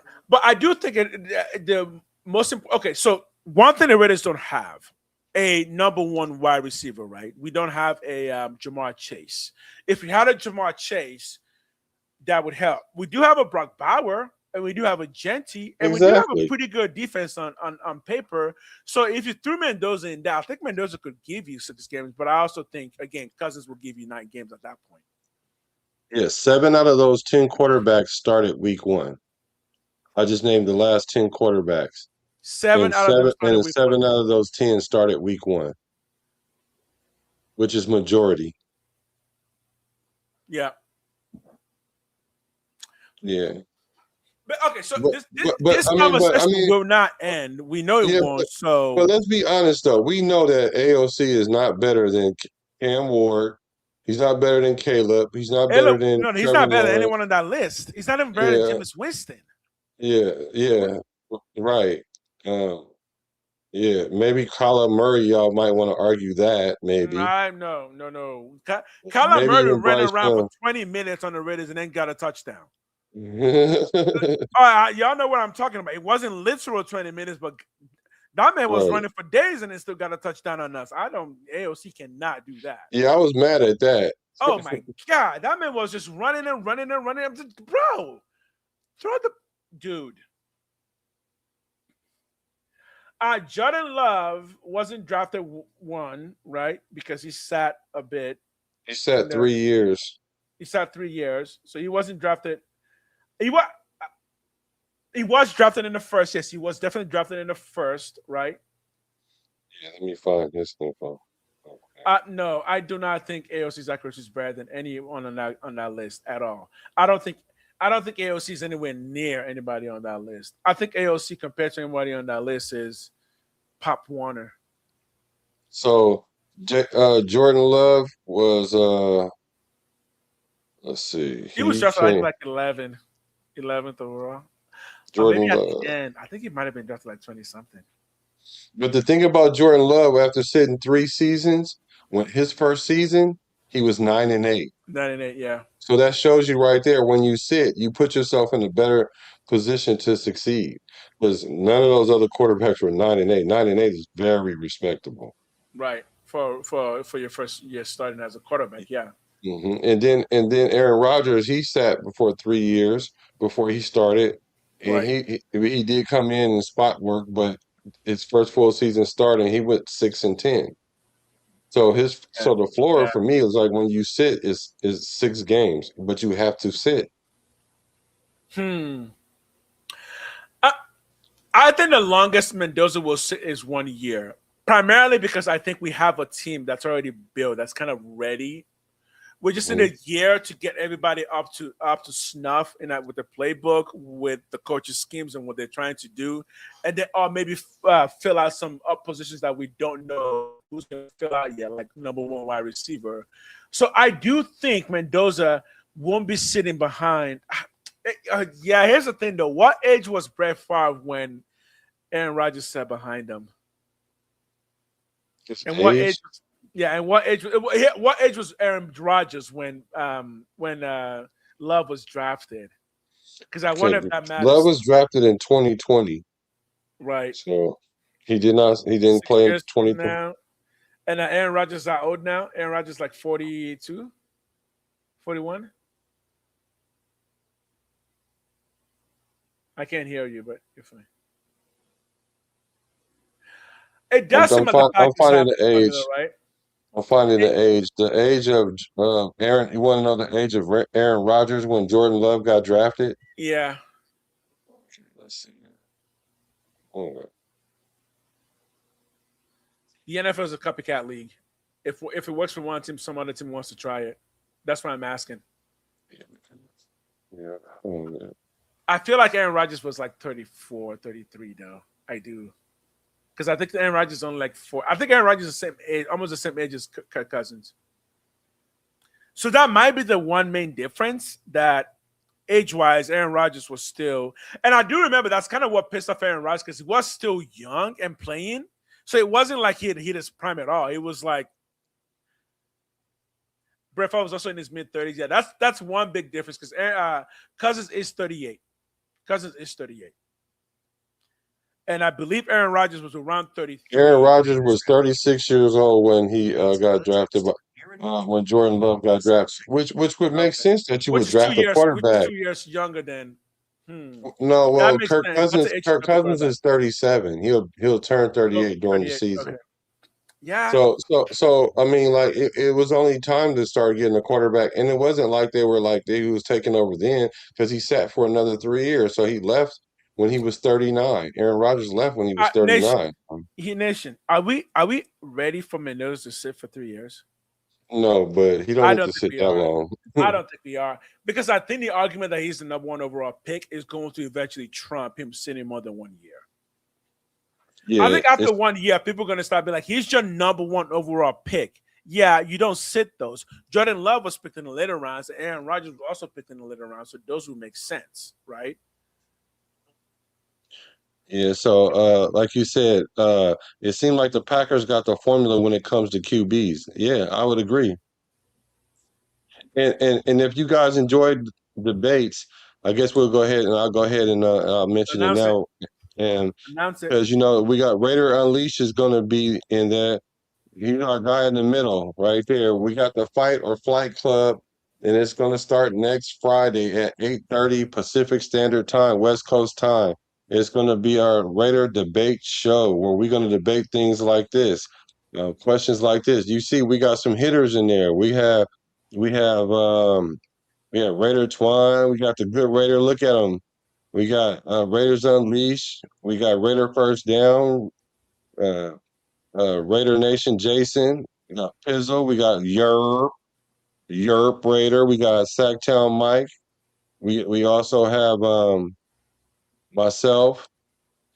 I do think the most important. Okay, so one thing the Raiders don't have a number 1 wide receiver, right? We don't have a Jamar Chase. If we had a Jamar Chase, that would help. We do have a Brock Bauer, and we do have a Genty, and we do have a pretty good defense on paper. So if you threw Mendoza in that, I think Mendoza could give you 6 games, but I also think, again, Cousins will give you 9 games at that point. Yeah, 7 out of those 10 quarterbacks started week 1. I just named the last 10 quarterbacks. 7 out of those 10 started week 1, which is majority. Yeah. Yeah. But okay, so this conversation will not end. We know it won't. But let's be honest, though. We know that AOC is not better than Cam Ward. He's not better than Caleb. He's not better than. No, he's not better than anyone on that list. He's not even better than Jameis Winston. Yeah, right. Yeah, maybe Kyler Murray. Y'all might want to argue that. Maybe, No. Kyler maybe Murray even ran Bryce around for Young. 20 minutes on the Raiders and then got a touchdown. All right, y'all know what I'm talking about. It wasn't literal 20 minutes, but that man was Right. running for days and then still got a touchdown on us. AOC cannot do that. Yeah, I was mad at that. Oh my God. That man was just running and running and running. I'm just, bro, throw the dude. Jordan Love wasn't drafted one, right? Because he sat a bit. He sat 3 years. He sat 3 years. So he wasn't drafted. He was drafted in the first. Yes, he was definitely drafted in the first, right? Yeah, let me find his info. No, I do not think AOC's accuracy is better than anyone on that list at all. I don't think AOC is anywhere near anybody on that list. I think AOC compared to anybody on that list is Pop Warner. So Jordan Love was let's see. He was drafted like 11th overall. Jordan Maybe Love. at the end. I think he might have been drafted like 20 something. But the thing about Jordan Love, after sitting 3 seasons, when his first season, he was 9-8. 9-8, yeah. So that shows you right there. When you sit, you put yourself in a better position to succeed. Because none of those other quarterbacks were 9-8. 9-8 is very respectable. Right. For your first year starting as a quarterback, yeah. Mm-hmm. And then Aaron Rodgers, he sat for 3 years before he started, and Right. he did come in and spot work, but his first full season starting, he went 6-10. So the floor Yeah. for me is like when you sit is 6 games, but you have to sit. I think the longest Mendoza will sit is 1 year, primarily because I think we have a team that's already built, that's kind of ready. We just need a year to get everybody up to snuff in that with the playbook, with the coach's schemes and what they're trying to do, and then maybe fill out some up positions that we don't know who's going to fill out yet, like number one wide receiver. So I do think Mendoza won't be sitting behind. Yeah, here's the thing though. What age was Brett Favre when Aaron Rodgers sat behind him? And what age? Yeah, and what age? What age was Aaron Rodgers when Love was drafted? Because I wonder if that matters. Love was drafted in 2020, Right. so he didn't 6 play in years from 2020. now. And Aaron Rodgers is old now. Aaron Rodgers like 42, 41. I can't hear you, but you're fine. It does seem like the I'm fact finding the age. though, right? I'm finding the age. The age of Aaron. You want to know the age of Aaron Rodgers when Jordan Love got drafted? Yeah. Let's see. Oh. The NFL is a copycat league. If it works for one team, some other team wants to try it. That's what I'm asking. Yeah. Oh, I feel like Aaron Rodgers was like 34, 33, though. I do. Because I think Aaron Rodgers is only like 4. I think Aaron Rodgers is the same age, almost the same age as Kirk Cousins. So that might be the one main difference, that age-wise, Aaron Rodgers was still. And I do remember that's kind of what pissed off Aaron Rodgers, because he was still young and playing. So it wasn't like he had hit his prime at all. It was like Brett Favre was also in his mid-30s. Yeah, that's one big difference, because Cousins is 38. And I believe Aaron Rodgers was around 33. Aaron Rodgers was 36 years old when he got drafted, when Jordan Love got drafted, which would make sense that you would draft a quarterback. Which is 2 years younger than. No, well, Kirk Cousins is 37. He'll turn 38 during the season. Okay. Yeah. So I mean, like it was only time to start getting a quarterback, and it wasn't like he was taking over then, because he sat for another 3 years. So he left when he was 39. Aaron Rodgers left when he was 39. Nation, are we ready for Mendoza to sit for 3 years? No, but he don't need to sit that long. I don't think we are, because I think the argument that he's the number one overall pick is going to eventually trump him sitting more than 1 year. Yeah, I think after 1 year, people are going to start being like, he's your number one overall pick. Yeah, you don't sit those. Jordan Love was picked in the later rounds, and Aaron Rodgers was also picked in the later rounds, so those would make sense, right? Yeah, so like you said, it seemed like the Packers got the formula when it comes to QBs. Yeah, I would agree. And if you guys enjoyed debates, I guess we'll go ahead and I'll go ahead and I'll mention it Announce it. now. And Announce it. because we got Raider Unleashed is going to be in there. Our guy in the middle right there. We got the Fight or Flight Club, and it's going to start next Friday at 8:30 Pacific Standard Time, West Coast time. It's going to be our Raider debate show where we're going to debate things like this, questions like this. You see, we got some hitters in there. We have Raider Twine. We got the Good Raider. Look at them. We got Raiders Unleashed. We got Raider First Down. Uh, Raider Nation Jason. We got Pizzle. We got Yerp Raider. We got Sacktown Mike. We also have myself,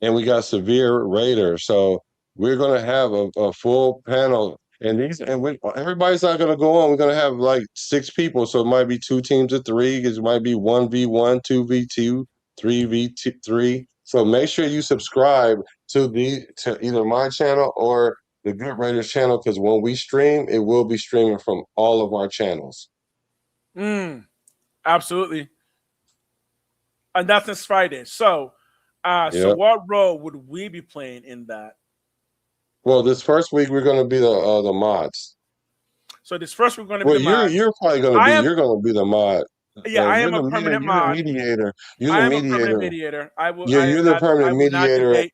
and we got Severe Raider. So we're gonna have a full panel, and everybody's not gonna go on. We're gonna have like 6 people, so it might be 2 teams of 3. It might be 1v1, 2v2, 3v3. So make sure you subscribe to either my channel or the Good Raiders channel, because when we stream, it will be streaming from all of our channels. Absolutely. And that's this Friday. So, so what role would we be playing in that? Well, this first week we're going to be the mods. So this first we're going to be the mods. You're probably going to be you're going to be the mod. Yeah, I am a permanent mod. You're the mediator. You're I the am a permanent mediator. I will. Yeah, you're the permanent mediator.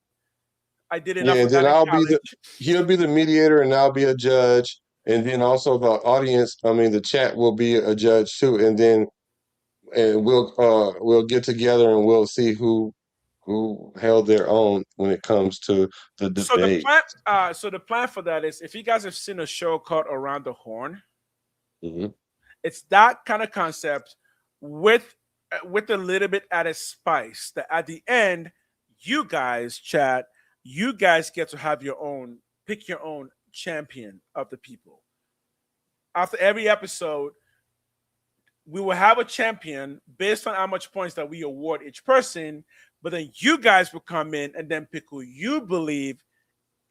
I did enough. Yeah, of then that he'll be the mediator, and I'll be a judge, and then also the audience. I mean, the chat will be a judge too, and then we'll get together and we'll see who held their own when it comes to the debate. So the plan for that is, if you guys have seen a show called Around the Horn, it's that kind of concept with a little bit added spice. That at the end, you guys chat. You guys get to have pick your own champion of the people. After every episode, we will have a champion based on how much points that we award each person, but then you guys will come in and then pick who you believe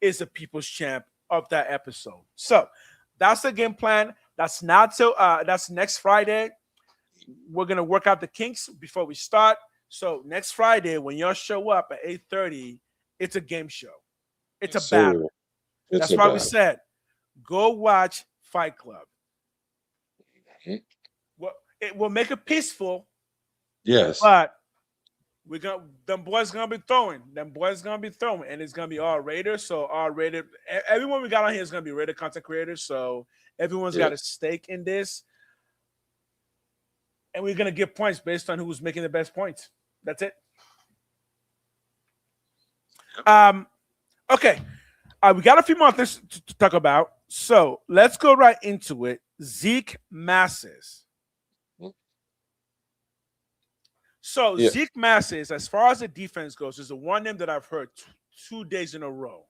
is the people's champ of that episode. So that's the game plan. That's next Friday. We're going to work out the kinks before we start. So next Friday, when y'all show up at 8:30, it's a game show. It's a battle. That's why we said, go watch Fight Club. Well, it will make it peaceful. Yes. But them boys gonna be throwing. And it's gonna be all Raiders. So all Raider, everyone we got on here is gonna be Raider content creators. So everyone's got a stake in this. And we're gonna give points based on who's making the best points. That's it. Okay. We got a few more things to talk about. So let's go right into it. Zeke Masses. So Zeke Masses, as far as the defense goes, is the one name that I've heard 2 days in a row.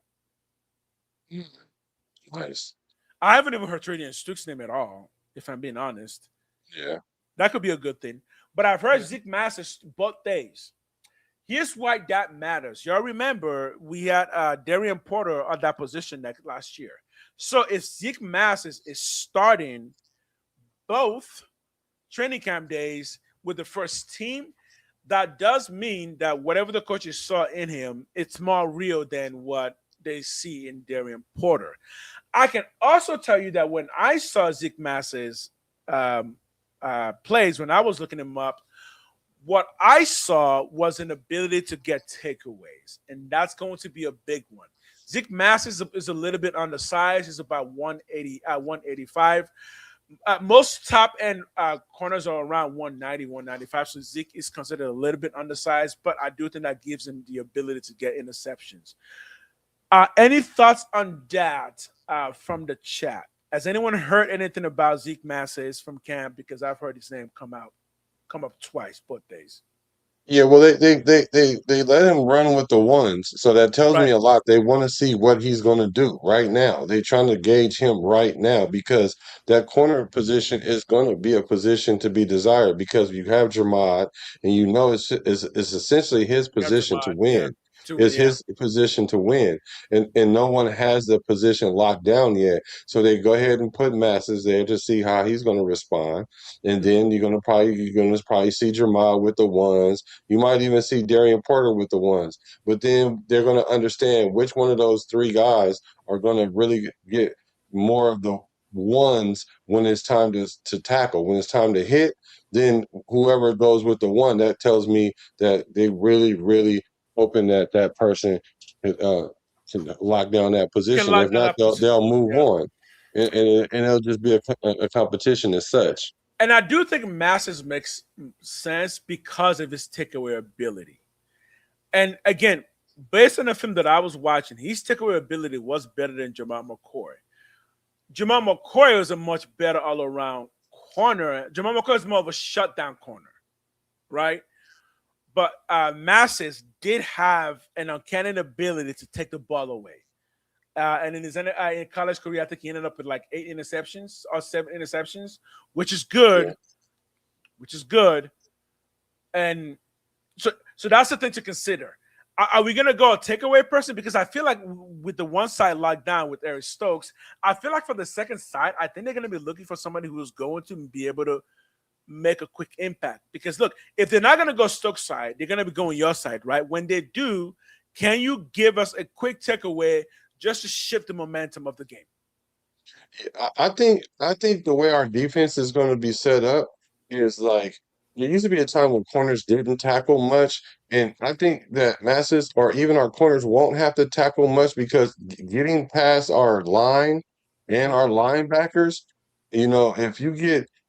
Nice. I haven't even heard Tradian Stukes' name at all, if I'm being honest. Yeah. That could be a good thing. But I've heard Zeke Masses both days. Here's why that matters. Y'all remember we had Darian Porter on that position last year. So if Zeke Masses is starting both training camp days with the first team, that does mean that whatever the coaches saw in him, it's more real than what they see in Darian Porter. I can also tell you that when I saw Zeke Masses plays, when I was looking him up, what I saw was an ability to get takeaways, and that's going to be a big one. Zeke Masses is a little bit on the size. He's about 180, 185. Most top-end corners are around 190, 195, so Zeke is considered a little bit undersized, but I do think that gives him the ability to get interceptions. Any thoughts on that from the chat? Has anyone heard anything about Zeke Masses from camp? Because I've heard his name come up twice, both days. Yeah, well, they let him run with the ones, so that tells me a lot. They want to see what he's going to do right now. They're trying to gauge him right now because that corner position is going to be a position to be desired because you have Jermod, and it's essentially his position to win. It's his position to win, and no one has the position locked down yet. So they go ahead and put Masses there to see how he's going to respond, and then you're gonna probably see Jamal with the ones. You might even see Darian Porter with the ones, but then they're going to understand which one of those three guys are going to really get more of the ones when it's time to tackle, when it's time to hit. Then whoever goes with the one, that tells me that they really hoping that that person can lock down that position. If not, they'll move on, and it'll just be a competition as such. And I do think Masses makes sense because of his takeaway ability. And again, based on the film that I was watching, his takeaway ability was better than Jamal McCoy. Jamal McCoy was a much better all-around corner. Jamal McCoy is more of a shutdown corner, right? But Masses did have an uncanny ability to take the ball away. And in his in college career, I think he ended up with like 8 interceptions or 7 interceptions, which is good. Yeah. Which is good. And so that's the thing to consider. Are we going to go a takeaway person? Because I feel like with the one side locked down with Eric Stokes, I feel like for the second side, I think they're going to be looking for somebody who is going to be able to make a quick impact. Because look, if they're not going to go Stokes side, they're going to be going your side, right? When they do, can you give us a quick takeaway just to shift the momentum of the game? I think the way our defense is going to be set up is like there used to be a time when corners didn't tackle much, and I think that Masses or even our corners won't have to tackle much because getting past our line and our linebackers,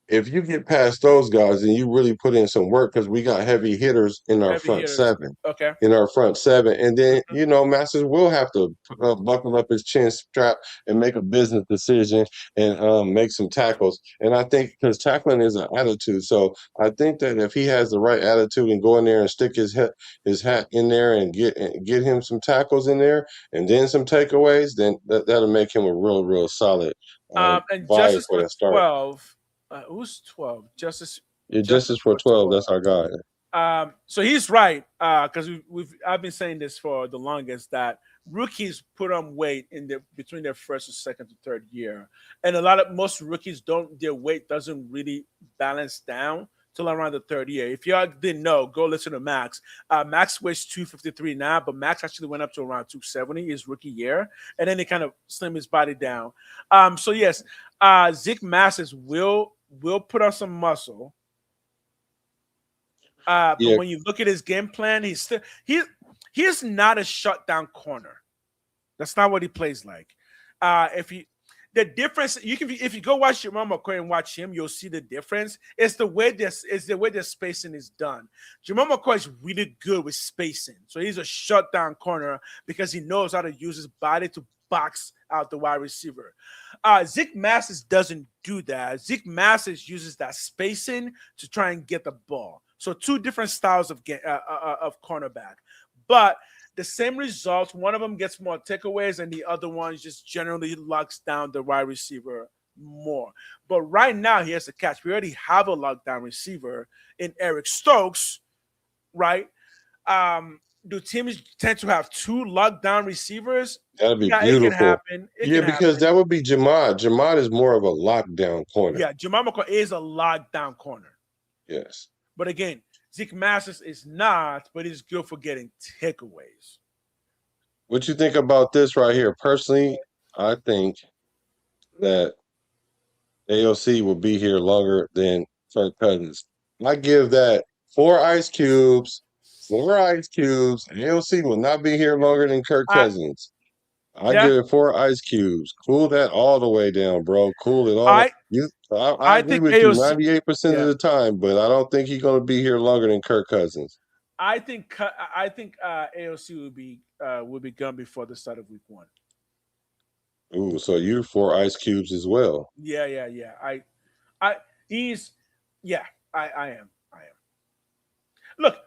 if you get past those guys and you really put in some work because we got heavy hitters in our Heavy front hitters. seven. Okay. In our front seven, and then Masters will have to buckle up his chin strap and make a business decision and make some tackles. And I think because tackling is an attitude, so I think that if he has the right attitude and go in there and stick his hat in there and get him some tackles in there and then some takeaways, then that'll make him a real solid And buyer Justice for for that start. 12. Who's 12? Justice for 12. That's our guy. So he's right because I've been saying this for the longest that rookies put on weight between their first and second to third year, and most rookies their weight doesn't really balance down till around the third year. If y'all didn't know, go listen to Max. Max weighs 253 now, but Max actually went up to around 270 his rookie year, and then he kind of slimmed his body down. So yes, Zeke Masses will put on some muscle. But when you look at his game plan, he's not a shutdown corner. That's not what he plays like. The difference if you go watch Jamal McCoy and watch him, you'll see the difference. It's the way the spacing is done. Jamal McCoy is really good with spacing, so he's a shutdown corner because he knows how to use his body to box out the wide receiver. Zeke Masses doesn't do that. Zeke Masses uses that spacing to try and get the ball. So 2 different styles of cornerback, but the same results. One of them gets more takeaways, and the other one just generally locks down the wide receiver more. But right now, here's the catch: we already have a lockdown receiver in Eric Stokes, right? Do teams tend to have 2 lockdown receivers? That'd be beautiful. It can happen. Because that would be Jamad. Jamad is more of a lockdown corner. Yeah, Jamal McCoy is a lockdown corner. Yes. But again, Zeke Masses is not, but he's good for getting takeaways. What you think about this right here? Personally, I think that AOC will be here longer than Kirk Cousins. I give that 4 ice cubes. 4 ice cubes. AOC will not be here longer than Kirk Cousins. I give it 4 ice cubes. Cool that all the way down, bro. Cool it all. I agree with you 98% of the time, but I don't think he's going to be here longer than Kirk Cousins. I think AOC will be gone before the start of week 1. Ooh, so you 4 ice cubes as well. Yeah. I am. Look,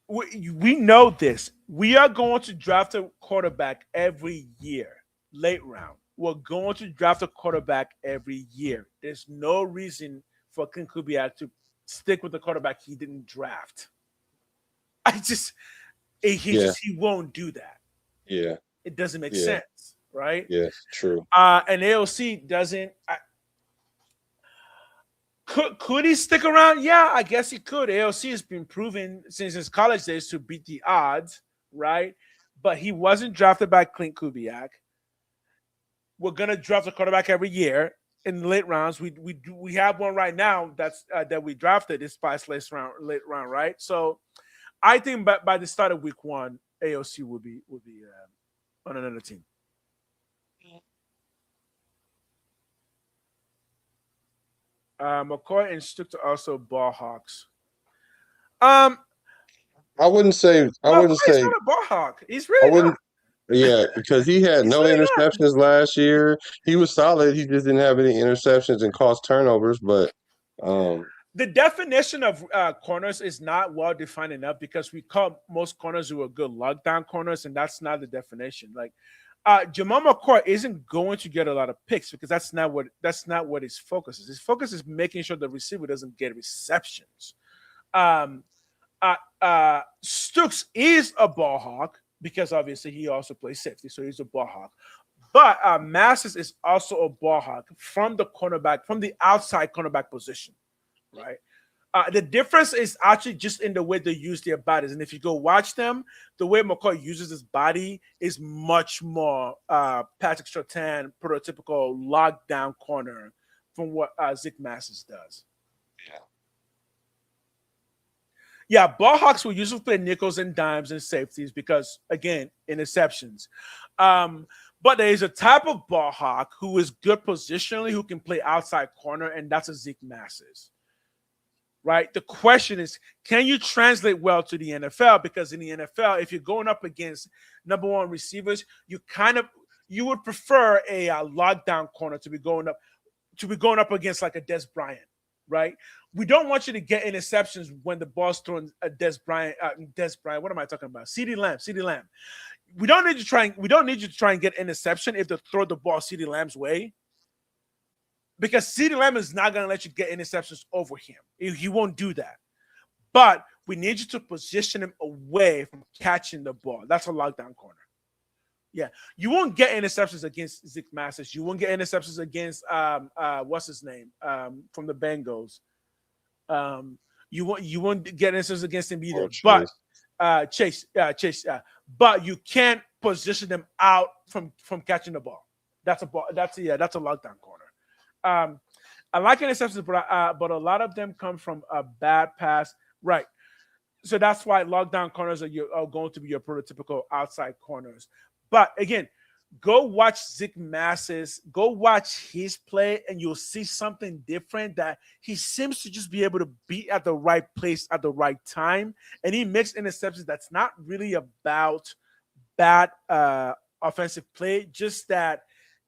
we know this. We are going to draft a quarterback every year, late round. We're going to draft a quarterback every year. There's no reason for Clint Kubiak to stick with the quarterback he didn't draft. He won't do that. Yeah. It doesn't make Yeah. sense, right? Yes, true. And AOC doesn't. Could he stick around? Yeah, I guess he could. AOC has been proven since his college days to beat the odds, right? But he wasn't drafted by Clint Kubiak. We're gonna draft a quarterback every year in the late rounds. We have one right now that we drafted this past late round, right? So I think by the start of week 1, AOC would be on another team. McCoy and Stuck are also ball hawks. I wouldn't say. He's not a ball hawk. He's really not. Yeah, because he had no really interceptions last year. He was solid. He just didn't have any interceptions and caused turnovers. But the definition of corners is not well defined enough because we call most corners who are good lockdown corners, and that's not the definition. Like Jamal McCoy isn't going to get a lot of picks because that's not what his focus is. His focus is making sure the receiver doesn't get receptions. Stooks is a ball hawk because obviously he also plays safety, so he's a ball hawk. But Masses is also a ball hawk from the outside cornerback position, right? The difference is actually just in the way they use their bodies. And if you go watch them, the way McCoy uses his body is much more Patrick Surtain, prototypical lockdown corner from what Zeke Masses does. Yeah, ball hawks will usually play nickels and dimes and safeties because, again, interceptions. But there is a type of ball hawk who is good positionally, who can play outside corner, and that's a Zeke Masses. Right? The question is, can you translate well to the NFL? Because in the NFL, if you're going up against number 1 receivers, you would prefer a lockdown corner to be going up against like a Des Bryant, right? We don't want you to get interceptions when the ball's thrown at Des Bryant. What am I talking about? CeeDee Lamb. We don't need you to try and get interception if they throw the ball CeeDee Lamb's way. Because CeeDee Lamb is not going to let you get interceptions over him. He won't do that. But we need you to position him away from catching the ball. That's a lockdown corner. Yeah. You won't get interceptions against Zeke Masses. You won't get interceptions against what's his name? From the Bengals. You won't get interceptions against him either. But Chase. But you can't position them out from catching the ball. That's a lockdown corner. I like interceptions, but a lot of them come from a bad pass. Right. So that's why lockdown corners are going to be your prototypical outside corners. But again, go watch Zeke Masses, go watch his play, and you'll see something different that he seems to just be able to be at the right place at the right time. And he makes interceptions that's not really about bad offensive play, just that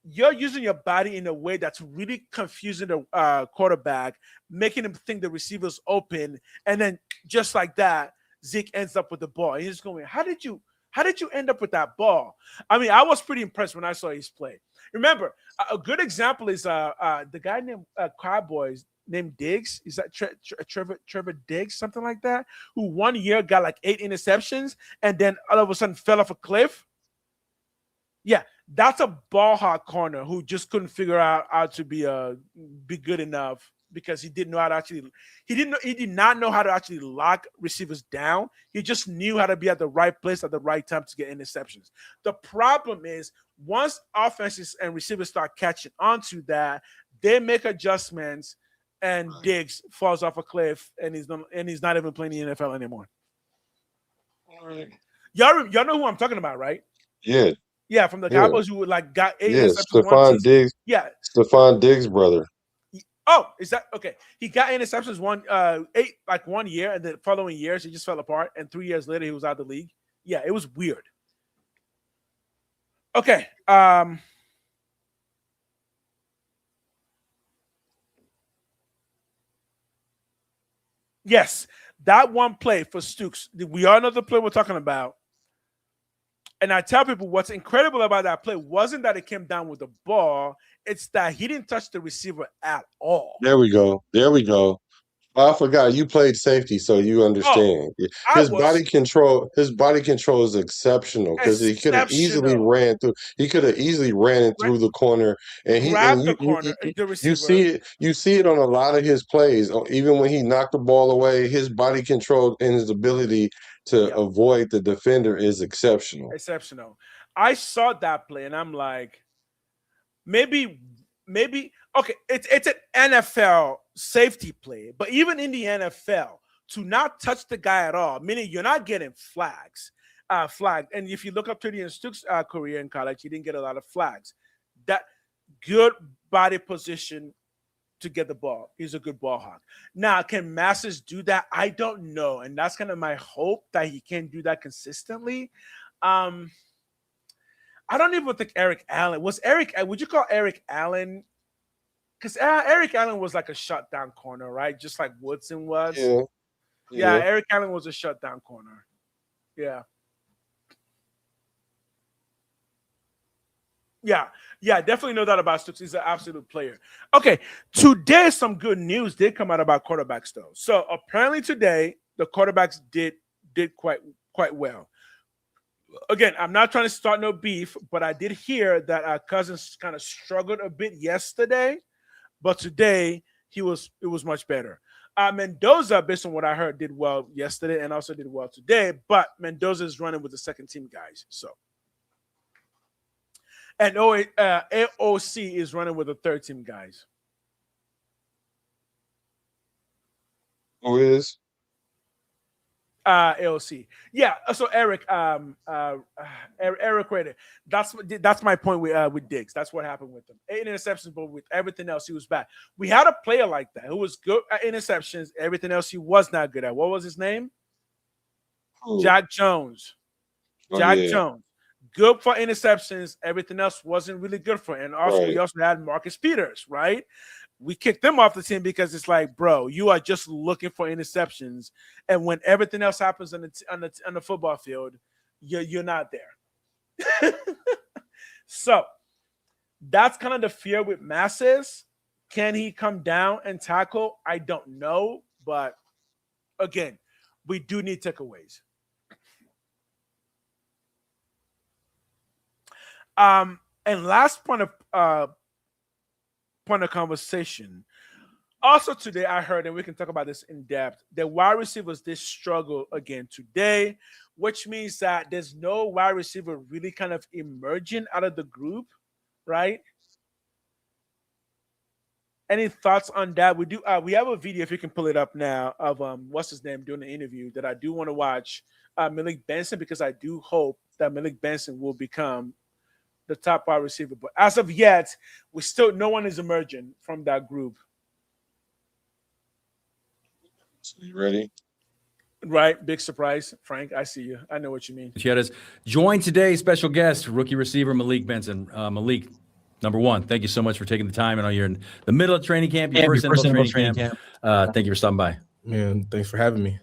you're using your body in a way that's really confusing the quarterback, making him think the receiver's open, and then just like that, Zeke ends up with the ball. And he's going, how did you end up with that ball? I mean, I was pretty impressed when I saw his play. Remember, a good example is the guy named Cowboys named Diggs. Is that Trevor Diggs, something like that? Who 1 year got like 8 interceptions and then all of a sudden fell off a cliff. Yeah, that's a ball hawk corner who just couldn't figure out how to be good enough because he did not know how to actually lock receivers down. He just knew how to be at the right place at the right time to get interceptions. The problem is once offenses and receivers start catching onto that, they make adjustments and Diggs falls off a cliff and he's not even playing the NFL anymore. Y'all know who I'm talking about, right? Yeah. Yeah, from the Cowboys who got 8 interceptions. Stephon Diggs. Yeah. Stephon Diggs' brother. Oh, is that okay? He got interceptions 1 year, and the following years he just fell apart, and 3 years later he was out of the league. Yeah, it was weird. Okay. Yes, that one play for Stooks. We all know the play we're talking about. And I tell people what's incredible about that play wasn't that it came down with the ball. It's that he didn't touch the receiver at all. There we go. I forgot you played safety, so you Oh, understand. I was His body control is exceptional because he could have easily exceptional. ran through. He could have easily ran it Right? through the corner, and Grab the corner, the you receiver. see it. You see it on a lot of his plays. Even when he knocked the ball away, his body control and his ability to Yep, avoid the defender is exceptional. exceptional. I saw that play, and I'm like, maybe, maybe okay. It's an NFL safety play, but even in the NFL, to not touch the guy at all, meaning you're not getting flagged. And if you look up to the Stooks' career in college, he didn't get a lot of flags. That good body position to get the ball. He's a good ball hawk. Now, can Masses do that? I don't know, and that's kind of my hope that he can do that consistently. I don't even think Eric Allen was Eric. Would you call Eric Allen? Because Eric Allen was like a shutdown corner, right? Just like Woodson was. Yeah, Yeah, yeah. Eric Allen was a shutdown corner. Yeah. Yeah, definitely know that about Stooks. He's an absolute player. Okay, today some good news did come out about quarterbacks, though. So apparently today the quarterbacks did quite well. Again, I'm not trying to start no beef, but I did hear that Cousins kind of struggled a bit yesterday, but today it was much better. Mendoza, based on what I heard, did well yesterday and also did well today, but Mendoza is running with the second team guys. So, and AOC is running with the third team guys. Who is? AOC. Yeah. So Eric Rader. That's my point with Diggs. That's what happened with him. 8 interceptions, but with everything else, he was bad. We had a player like that who was good at interceptions. Everything else, he was not good at. What was his name? Who? Jack Jones. Jones. Good for interceptions. Everything else wasn't really good for him. And also, we also had Marcus Peters, right? We kicked them off the team because it's like, bro, you are just looking for interceptions, and when everything else happens on the football field, you're not there. So that's kind of the fear with Masses. Can he come down and tackle? I don't know, but again, we do need takeaways. And last point of conversation. Also today, I heard, and we can talk about this in depth, the wide receivers did struggle again today, which means that there's no wide receiver really kind of emerging out of the group, right? Any thoughts on that? We do. We have a video, if you can pull it up now, of what's his name doing the interview that I do want to watch, Malik Benson, because I do hope that Malik Benson will become the top wide receiver. But as of yet, no one is emerging from that group. So you ready? Right. Big surprise. Frank, I see you. I know what you mean. Join today's special guest, rookie receiver Malik Benson. Malik, number one, thank you so much for taking the time. I know you're in the middle of training camp, your first NFL training camp. Thank you for stopping by. Man, thanks for having me.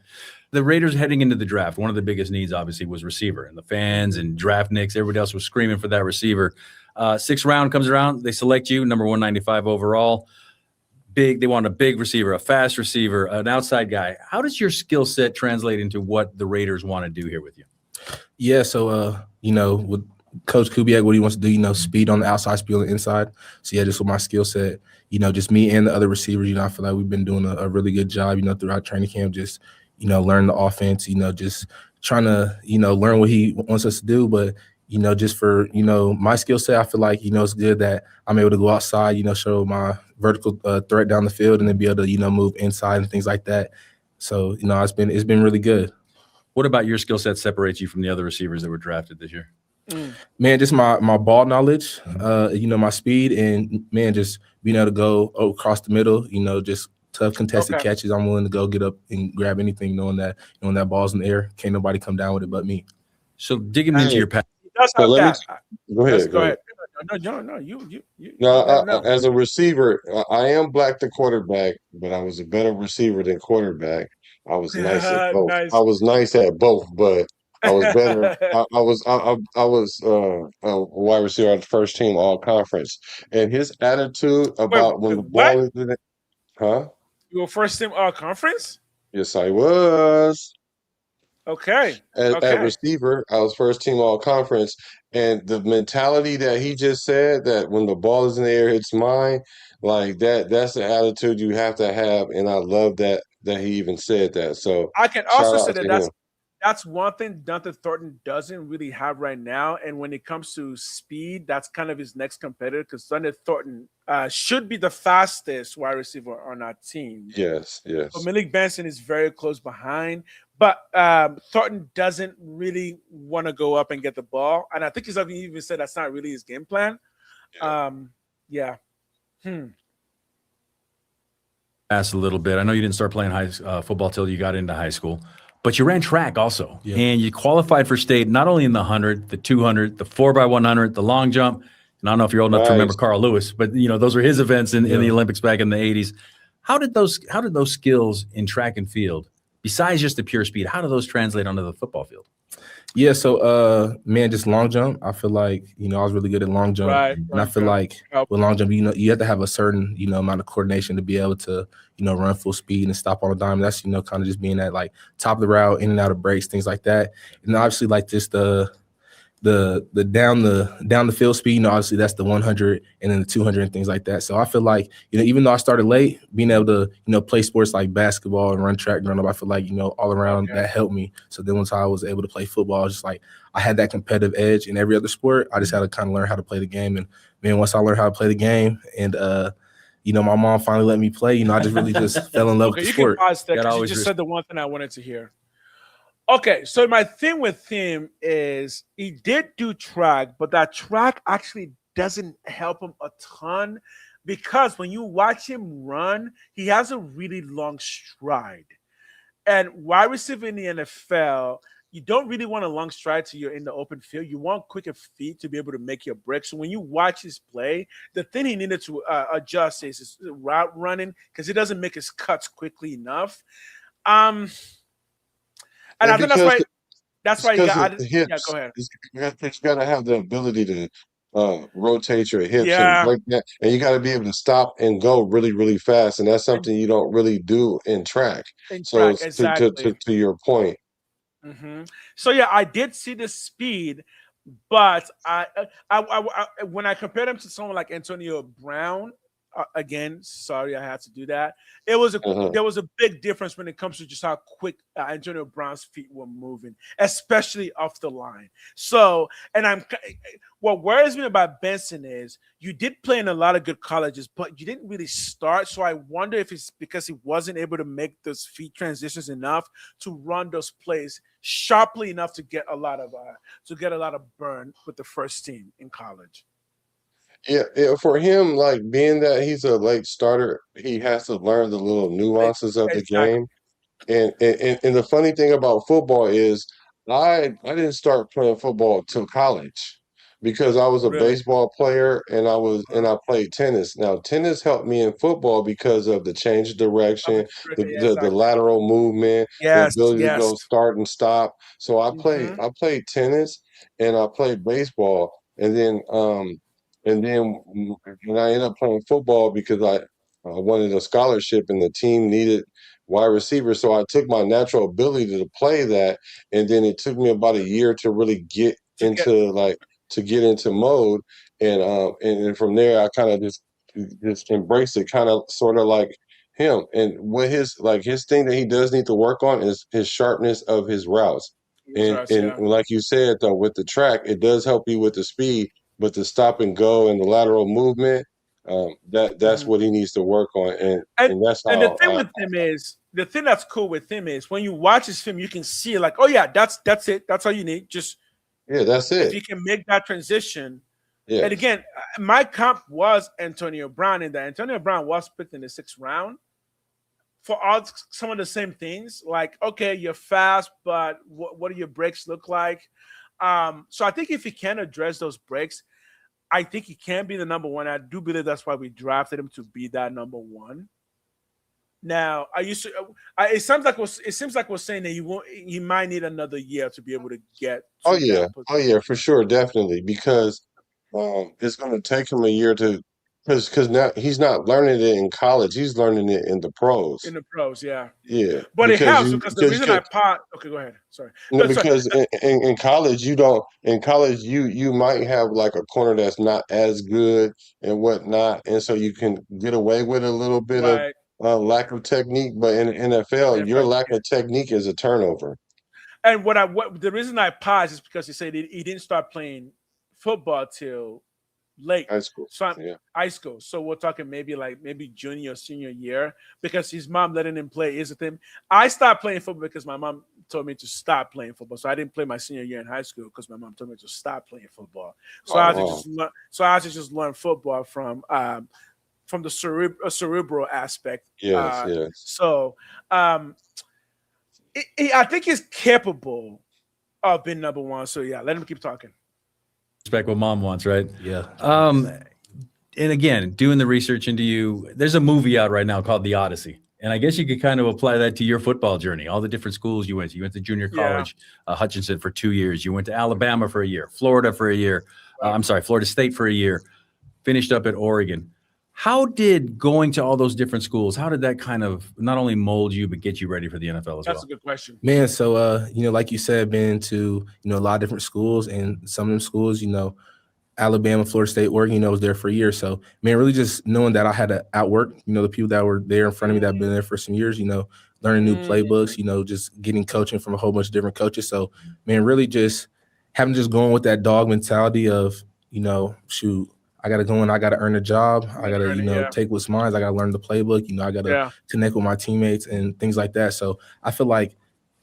The Raiders heading into the draft, one of the biggest needs obviously was receiver, and the fans and draft nicks, everybody else was screaming for that receiver. 6th round comes around, they select you, number 195 overall. They want a big receiver, a fast receiver, an outside guy. How does your skill set translate into what the Raiders want to do here with you? Yeah, so with Coach Kubiak, what he wants to do, speed on the outside, speed on the inside. So yeah, just with my skill set, just me and the other receivers, I feel like we've been doing a really good job, throughout training camp, just learn the offense, just trying to, learn what he wants us to do. But, just for, my skill set, I feel like, it's good that I'm able to go outside, show my vertical threat down the field and then be able to, move inside and things like that. So, it's been really good. What about your skill set separates you from the other receivers that were drafted this year? Man, just my ball knowledge, my speed, and, man, just being able to go across the middle, just tough contested catches. I'm willing to go get up and grab anything, knowing that ball's in the air. Can't nobody come down with it but me. So digging into your pass. Go ahead. No, you. No, as a receiver, I am black to quarterback, but I was a better receiver than quarterback. I was nice at both. Nice. I was nice at both, but I was better. I was a wide receiver on the first team all conference, and his attitude about when the ball is in it, huh? You were first team all conference? Yes, I was. Okay. At receiver, I was first team all conference. And the mentality that he just said, that when the ball is in the air, it's mine, like that's the attitude you have to have. And I love that he even said that. So I can shout also say out that to him. that's one thing Dante Thornton doesn't really have right now. And when it comes to speed, that's kind of his next competitor, because Dante Thornton should be the fastest wide receiver on our team. Yes. But Malik Benson is very close behind. But Thornton doesn't really want to go up and get the ball. And I think he's even said that's not really his game plan. Yeah. Asked a little bit. I know you didn't start playing football till you got into high school, but you ran track also, and you qualified for state not only in the 100, the 200, the 4x100, the long jump. And I don't know if you're old enough to remember Carl Lewis, but those were his events in the Olympics back in the 80s. How did those skills in track and field, besides just the pure speed, how do those translate onto the football field? Yeah, so just long jump. I feel like I was really good at long jump, and I feel like with long jump, you have to have a certain amount of coordination to be able to run full speed and stop on a dime. That's kind of just being at like top of the route, in and out of breaks, things like that. And obviously like just the down the field speed, obviously that's the 100 and then the 200 and things like that. So I feel like even though I started late, being able to play sports like basketball and run track and run up, I feel like all around that helped me. So then once I was able to play football, just like I had that competitive edge in every other sport. I just had to kind of learn how to play the game. And man, once I learned how to play the game, and my mom finally let me play, I just really just fell in love with the sport. Can pause there, 'cause you just said the one thing I wanted to hear. Okay, so my thing with him is he did do track, but that track actually doesn't help him a ton, because when you watch him run, he has a really long stride. And wide receiver in the NFL, you don't really want a long stride till you're in the open field. You want quicker feet to be able to make your break. So when you watch his play, the thing he needed to adjust is his route running, because he doesn't make his cuts quickly enough. And I think that's why you got the hips. Yeah, go ahead. He's got to have the ability to rotate your hips and break that, and you got to be able to stop and go really, really fast. And that's something you don't really do in track. Exactly. To your point. So yeah, I did see the speed, but I when I compared him to someone like Antonio Brown, again, sorry I had to do that. There was a big difference when it comes to just how quick Antonio Brown's feet were moving, especially off the line. So, and what worries me about Benson is you did play in a lot of good colleges, but you didn't really start. So I wonder if it's because he wasn't able to make those feet transitions enough to run those plays sharply enough to get a lot of burn with the first team in college. Yeah, for him, like being that he's a late starter, he has to learn the little nuances of the game. And the funny thing about football is I didn't start playing football till college, because I was a baseball player and I played tennis. Now tennis helped me in football because of the change of direction, the lateral movement, the ability to go start and stop. So I played tennis and I played baseball, and then I ended up playing football because I wanted a scholarship and the team needed wide receiver. So I took my natural ability to play that, and then it took me about a year to really get into mode, and from there I kind of just embraced it, kind of sort of like him. And what his thing that he does need to work on is his sharpness of his routes. And like you said though, with the track, it does help you with the speed. But the stop and go and the lateral movement, that's what he needs to work on, and that's how. And the thing with him is, the thing that's cool with him is when you watch his film, you can see like, oh yeah, that's it. That's all you need. That's it. If you can make that transition. Yeah. And again, my comp was Antonio Brown, and that Antonio Brown was picked in the 6th round for some of the same things. Like, okay, you're fast, but what do your breaks look like? So I think if he can address those breaks, I think he can be the number one. I do believe that's why we drafted him, to be that number one. Now, it seems like we're saying that he might need another year to be able to get. Oh yeah, for sure, definitely, because it's going to take him a year to because now he's not learning it in college. He's learning it in the pros. In the pros, yeah. Yeah, But it because helps you because the reason I pot. Okay, go ahead. Sorry. no, No, sorry. because in college you don't. In college you might have like a corner that's not as good and whatnot, and so you can get away with a little bit of Right. lack of technique. But in the NFL, your NFL, lack yeah. of technique is a turnover. And what the reason I paused is because he said he didn't start playing football till late. High school, So I'm yeah. high school. So we're talking maybe junior or senior year because his mom letting him play is a thing. I stopped playing football because my mom told me to stop playing football. So I didn't play my senior year in high school because my mom told me to stop playing football. So I had to just learn. So I had to just learn football from the cerebral aspect. Yes, yes. So I think he's capable of being number one. So yeah, let him keep talking. Respect what mom wants, right? Yeah. And again, doing the research into you, there's a movie out right now called The Odyssey. And I guess you could kind of apply that to your football journey, all the different schools you went to. You went to junior college, Hutchinson for 2 years. You went to Alabama for a year, Florida for a year. Florida State for a year, finished up at Oregon. How did going to all those different schools, how did that kind of not only mold you, but get you ready for the NFL as well? That's a good question. Man, so like you said, been to, a lot of different schools, and some of them schools, Alabama, Florida State, Oregon, was there for a year. So, man, really just knowing that I had to outwork, the people that were there in front of me that have been there for some years, learning new playbooks, just getting coaching from a whole bunch of different coaches. So, man, really just having just going with that dog mentality of, shoot, I got to go in, I got to earn a job. I got to, take what's mine. I got to learn the playbook. I got to connect with my teammates and things like that. So I feel like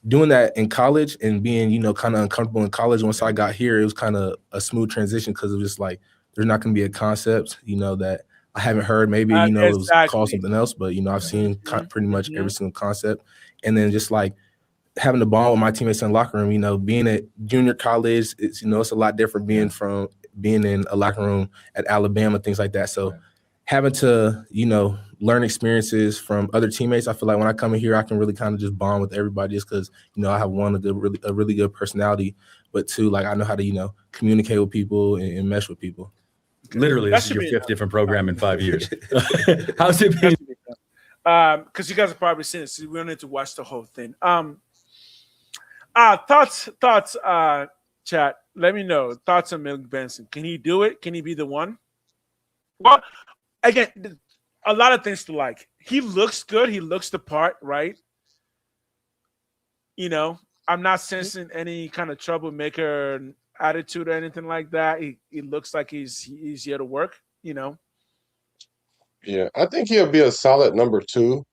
doing that in college and being, kind of uncomfortable in college, once I got here, it was kind of a smooth transition because it was just like, there's not going to be a concept, that I haven't heard. Maybe, it was called something else, but, I've seen pretty much every single concept. And then just like having to bond with my teammates in the locker room, being at junior college, it's, it's a lot different being in a locker room at Alabama, things like that. So having to, learn experiences from other teammates, I feel like when I come in here, I can really kind of just bond with everybody just because, I have a really good personality, but two, like I know how to, communicate with people and mesh with people. Literally, this is your fifth different program in 5 years. How's it been? Because you guys have probably seen it, so we don't need to watch the whole thing. Thoughts, chat. Let me know. Thoughts on Milk Benson. Can he do it? Can he be the one? Well, again, a lot of things to like. He looks good. He looks the part, right? I'm not sensing any kind of troublemaker attitude or anything like that. He looks like he's here to work, Yeah, I think he'll be a solid number 2.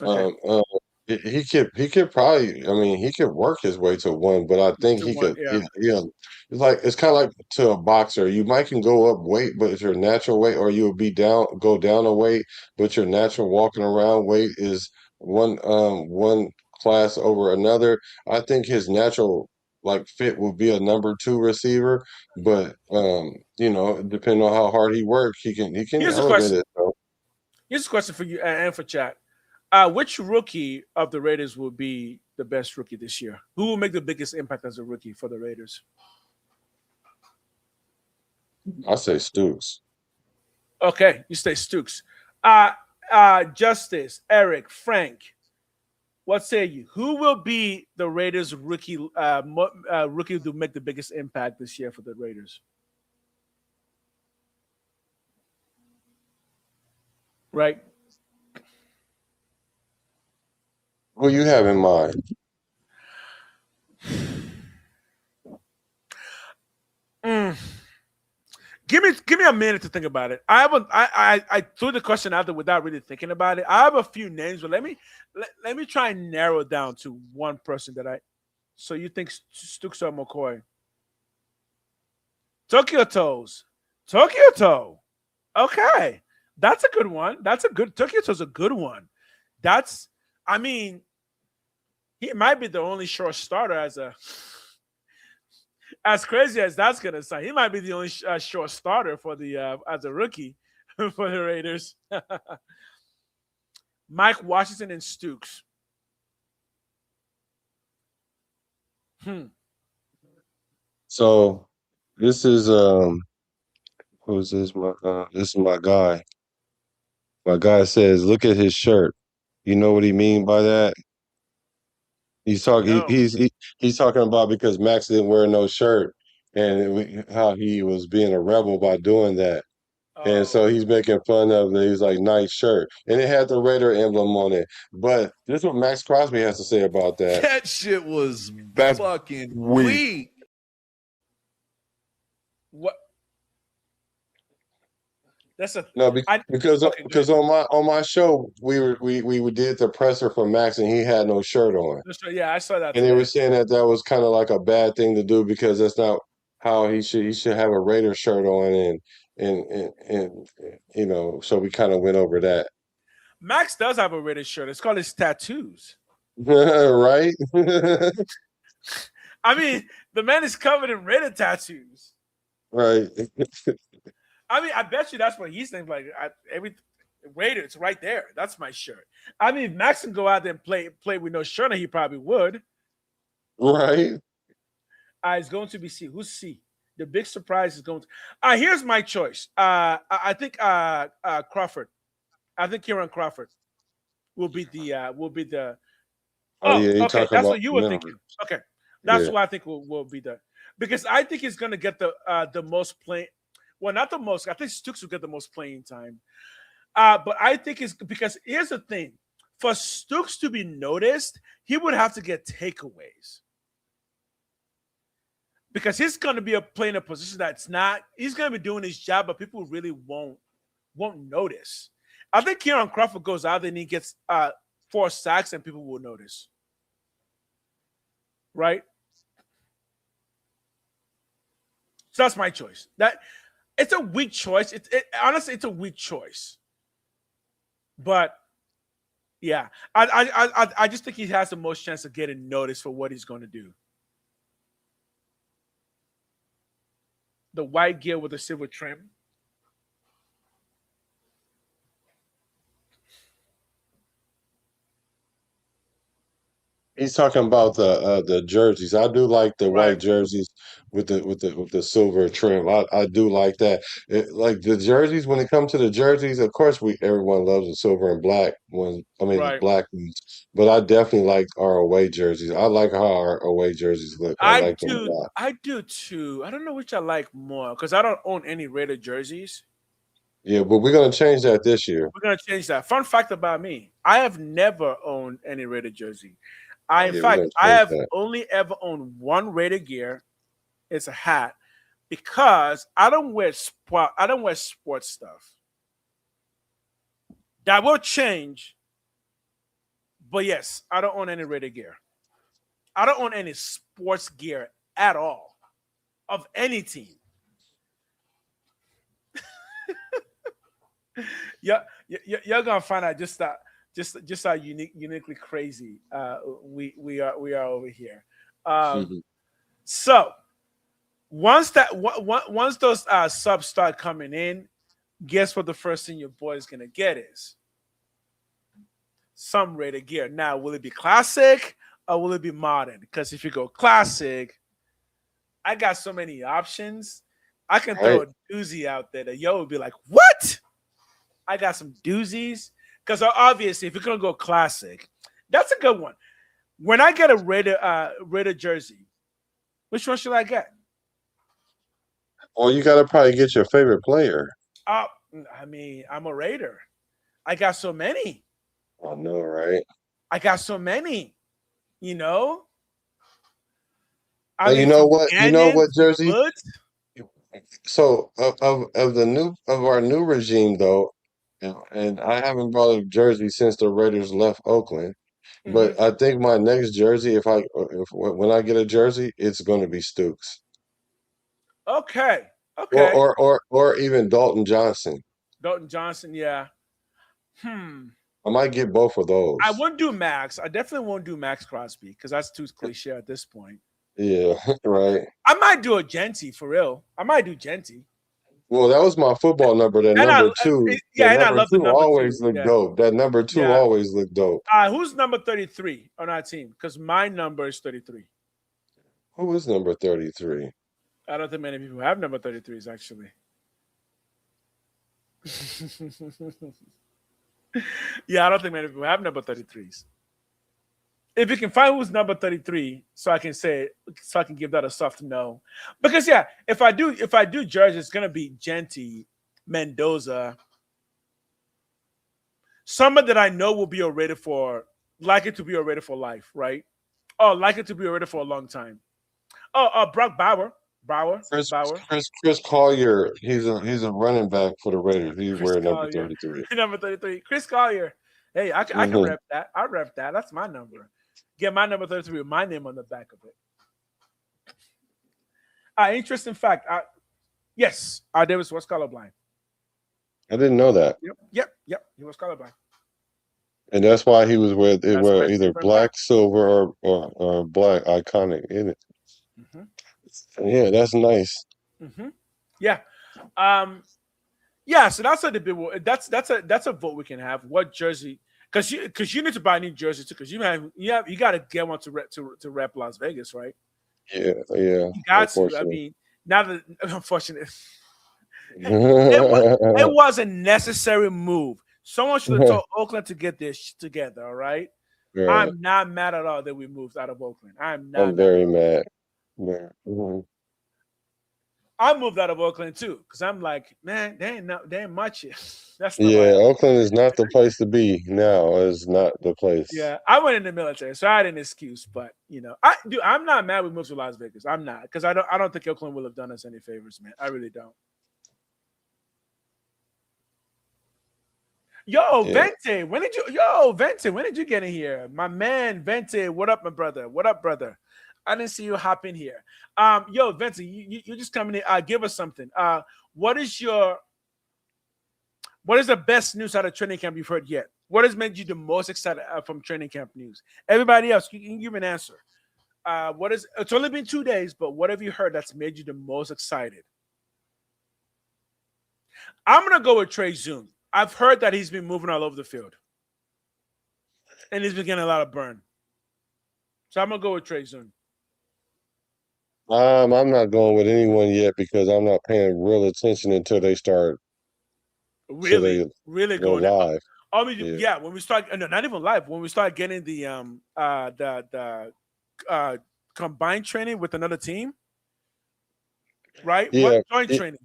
Okay. He could probably. I mean, he could work his way to 1, but I think he could. Yeah, it's kind of like to a boxer. You might can go up weight, but it's your natural weight, or you'll go down a weight, but your natural walking around weight is one class over another. I think his natural fit will be a number 2 receiver, but depending on how hard he works, he can Here's a elevate question. it. So. Here's a question for you and for chat. Which rookie of the Raiders will be the best rookie this year? Who will make the biggest impact as a rookie for the Raiders? I say Stooks. Okay, you say Stooks. Justice, Eric, Frank, what say you? Who will be the Raiders rookie to make the biggest impact this year for the Raiders? Right. Who you have in mind? Give me a minute to think about it. I threw the question out there without really thinking about it. I have a few names, but let me try and narrow it down to one person that So you think Stooks or McCoy? Tokyo Toe. Okay, that's a good one. Tokyo Toe's a good one. He might be the only short starter as crazy as that's gonna sound. He might be the only short starter for the as a rookie for the Raiders. Mike Washington and Stooks. So this is Who's this? This is my guy. My guy says, "Look at his shirt." You know what he mean by that? He's talking. No. He's talking about because Max didn't wear no shirt, and how he was being a rebel by doing that. And so Oh. he's making fun of it. He's like, nice shirt. And it had the Raider emblem on it. But this is what Max Crosby has to say about that. That shit was That's fucking weak. weak. What? That's a No, I, because okay, because good. on my show we did the presser for Max and he had no shirt on. Yeah, I saw that And they were today. saying that that was kind of like a bad thing to do because that's not how he should have a Raider shirt on and you know, so we kind of went over that. Max does have a Raider shirt. It's called his tattoos. Right? I mean, the man is covered in Raider tattoos. Right. I mean, I bet you that's what he's thinking. Like every Raider, it's right there. That's my shirt. I mean, if Max can go out there and play with no shirt on, he probably would. Right. It's going to be C. Who's C? The big surprise is going to. Here's my choice. I think Crawford. I think Kieran Crawford will be the. Oh Oh, yeah, he okay. talking That's about what you were members. thinking. Okay, that's Yeah. what I think will be the. Because I think he's going to get the most play. Well, not the most. I think Stooks will get the most playing time. But I think it's because here's the thing: for Stooks to be noticed, he would have to get takeaways. Because he's going to be playing a position that's not. He's going to be doing his job, but people really won't notice. I think Kieran Crawford goes out there and he gets 4 sacks, and people will notice. Right? So that's my choice. That it's a weak choice. Honestly, it's a weak choice. But yeah, I just think he has the most chance of getting noticed for what he's going to do. The white gear with the silver trim. He's talking about the jerseys. I do like the white Right. jerseys with the silver trim. I do like that. Like the jerseys, when it comes to the jerseys, of course everyone loves the silver and black ones. I mean the Right. black ones. But I definitely like our away jerseys. I like how our away jerseys look. I I like them a do. lot. I do too. I don't know which I like more because I don't own any Raider jerseys. Yeah, but we're gonna change that this year. We're gonna change that. Fun fact about me: I have never owned any Raider jersey. In Yeah, we're fact, gonna I change have that. only ever owned one Raider gear. It's a hat because I don't wear sports stuff. That will change, but yes, I don't own any Raider gear. I don't own any sports gear at all of any team. Yeah, you're gonna find out just how uniquely crazy we are over here. Mhm. So once those subs start coming in, guess what the first thing your boy is gonna get is some Raider gear. Now, will it be classic or will it be modern? Because if you go classic, I got so many options. I can throw Right. a doozy out there that yo would be like, what? I got some doozies. Because obviously, if you're gonna go classic, that's a good one. When I get a Raider jersey, which one should I get? Well, you gotta probably get your favorite player. I mean, I'm a Raider. I got so many. I know, right? I got so many. You know. I And mean, from you know Gannon what to jersey? Woods. So of our new regime though, and I haven't bought a jersey since the Raiders left Oakland. Mm-hmm. But I think my next jersey, if when I get a jersey, it's going to be Stooks Okay. Okay. or even Dalton Johnson. Dalton Johnson. Yeah. I might get both of those. I wouldn't do Max. I definitely won't do Max Crosby because that's too cliche at this point. Yeah, right. I might do a Genty for real. I might do Genty. Well, that was my football number. That And number two. That and I number love the two number always 2. looked Yeah. dope. That number 2 Yeah. always looked dope. Who's number 33 on our team? Because my number is 33. Who is number 33? I don't think many people have number 33s actually. Yeah, I don't think many people have number 33s. If you can find who's number 33, so I can say, so I can give that a soft no. Because yeah, if I do jersey, it's gonna be Genty, Mendoza, someone that I know will be rated for, likely to be rated for life, right? Oh, likely to be rated for a long time. Oh, Brock Bauer. Chris Collier, he's a running back for the Raiders. He's Chris wearing number Collier. 33. Number 33. Chris Collier. Hey, I can Mhm. rep that. I rep that. That's my number. Get my number 33 with my name on the back of it. Interesting fact. Yes, Davis was colorblind. I didn't know that. Yep. He was colorblind. And that's why he was with That's why it's either different black, back. silver, or black iconic in it. Yeah, that's nice. Yeah. So that's a debate. That's a vote we can have. What jersey? Because you need to buy a new jersey too. Because you got to get one to rep Las Vegas, right? Yeah. You got to. I mean, now that unfortunately, it was a necessary move. Someone should have told Oakland to get this together. All right. Right. I'm not mad at all that we moved out of Oakland. I'm very mad. Yeah. I moved out of Oakland too because I'm like, man, they ain't much here. That's Yeah, Oakland is not the place to be now. It's not the place. Yeah, I went in the military, so I had an excuse. But I'm not mad we moved to Las Vegas. I'm not because I don't think Oakland will have done us any favors, man. I really don't. Vente, when did you get in here? My man, Vente, what up, my brother? What up, brother? I didn't see you hop in here. Vente, you just coming in. Give us something. What is the best news out of training camp you've heard yet? What has made you the most excited from training camp news? Everybody else, you can give an answer. It's only been 2 days, but what have you heard that's made you the most excited? I'm gonna go with Trey Zoom. I've heard that he's been moving all over the field. And he's been getting a lot of burn. So I'm gonna go with Trey Zoom. I'm not going with anyone yet because I'm not paying real attention until they start. Really going live. I mean, yeah. When we start, not even live. When we start getting the combined training with another team, right? Yeah,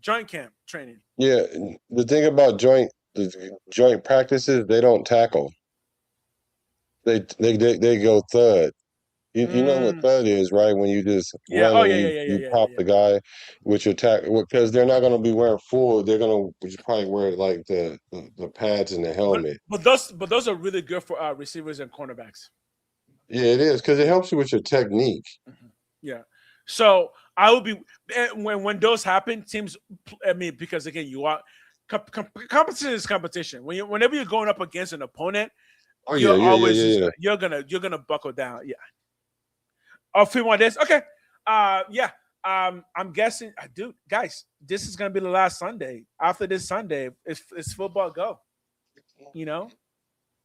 joint camp training. Yeah, the thing about joint practices, they don't tackle. They go thud. You know what thud is, right? When you just run you pop the guy with your tackle because they're not going to be wearing full. They're going to probably wear like the pads and the helmet. But those are really good for receivers and cornerbacks. Yeah, it is because it helps you with your technique. Yeah. So I will be when those happen, teams. I mean, because again, you are competition is competition. Whenever you're going up against an opponent, you're gonna buckle down. Yeah. Oh, 3 more days. Okay. I'm guessing, dude, guys, this is gonna be the last Sunday. After this Sunday, it's football go.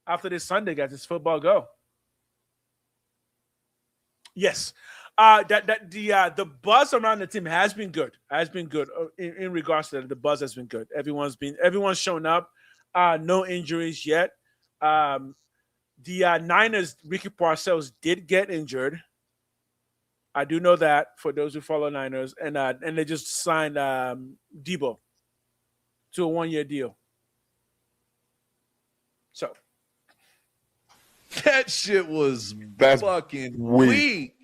After this Sunday, guys, it's football go. Yes. The buzz around the team has been good. In regards to that. The buzz has been good. Everyone's shown up. No injuries yet. The Niners, Ricky Parcells did get injured. I do know that for those who follow Niners, and they just signed Debo to a 1-year deal. So that shit was fucking weak.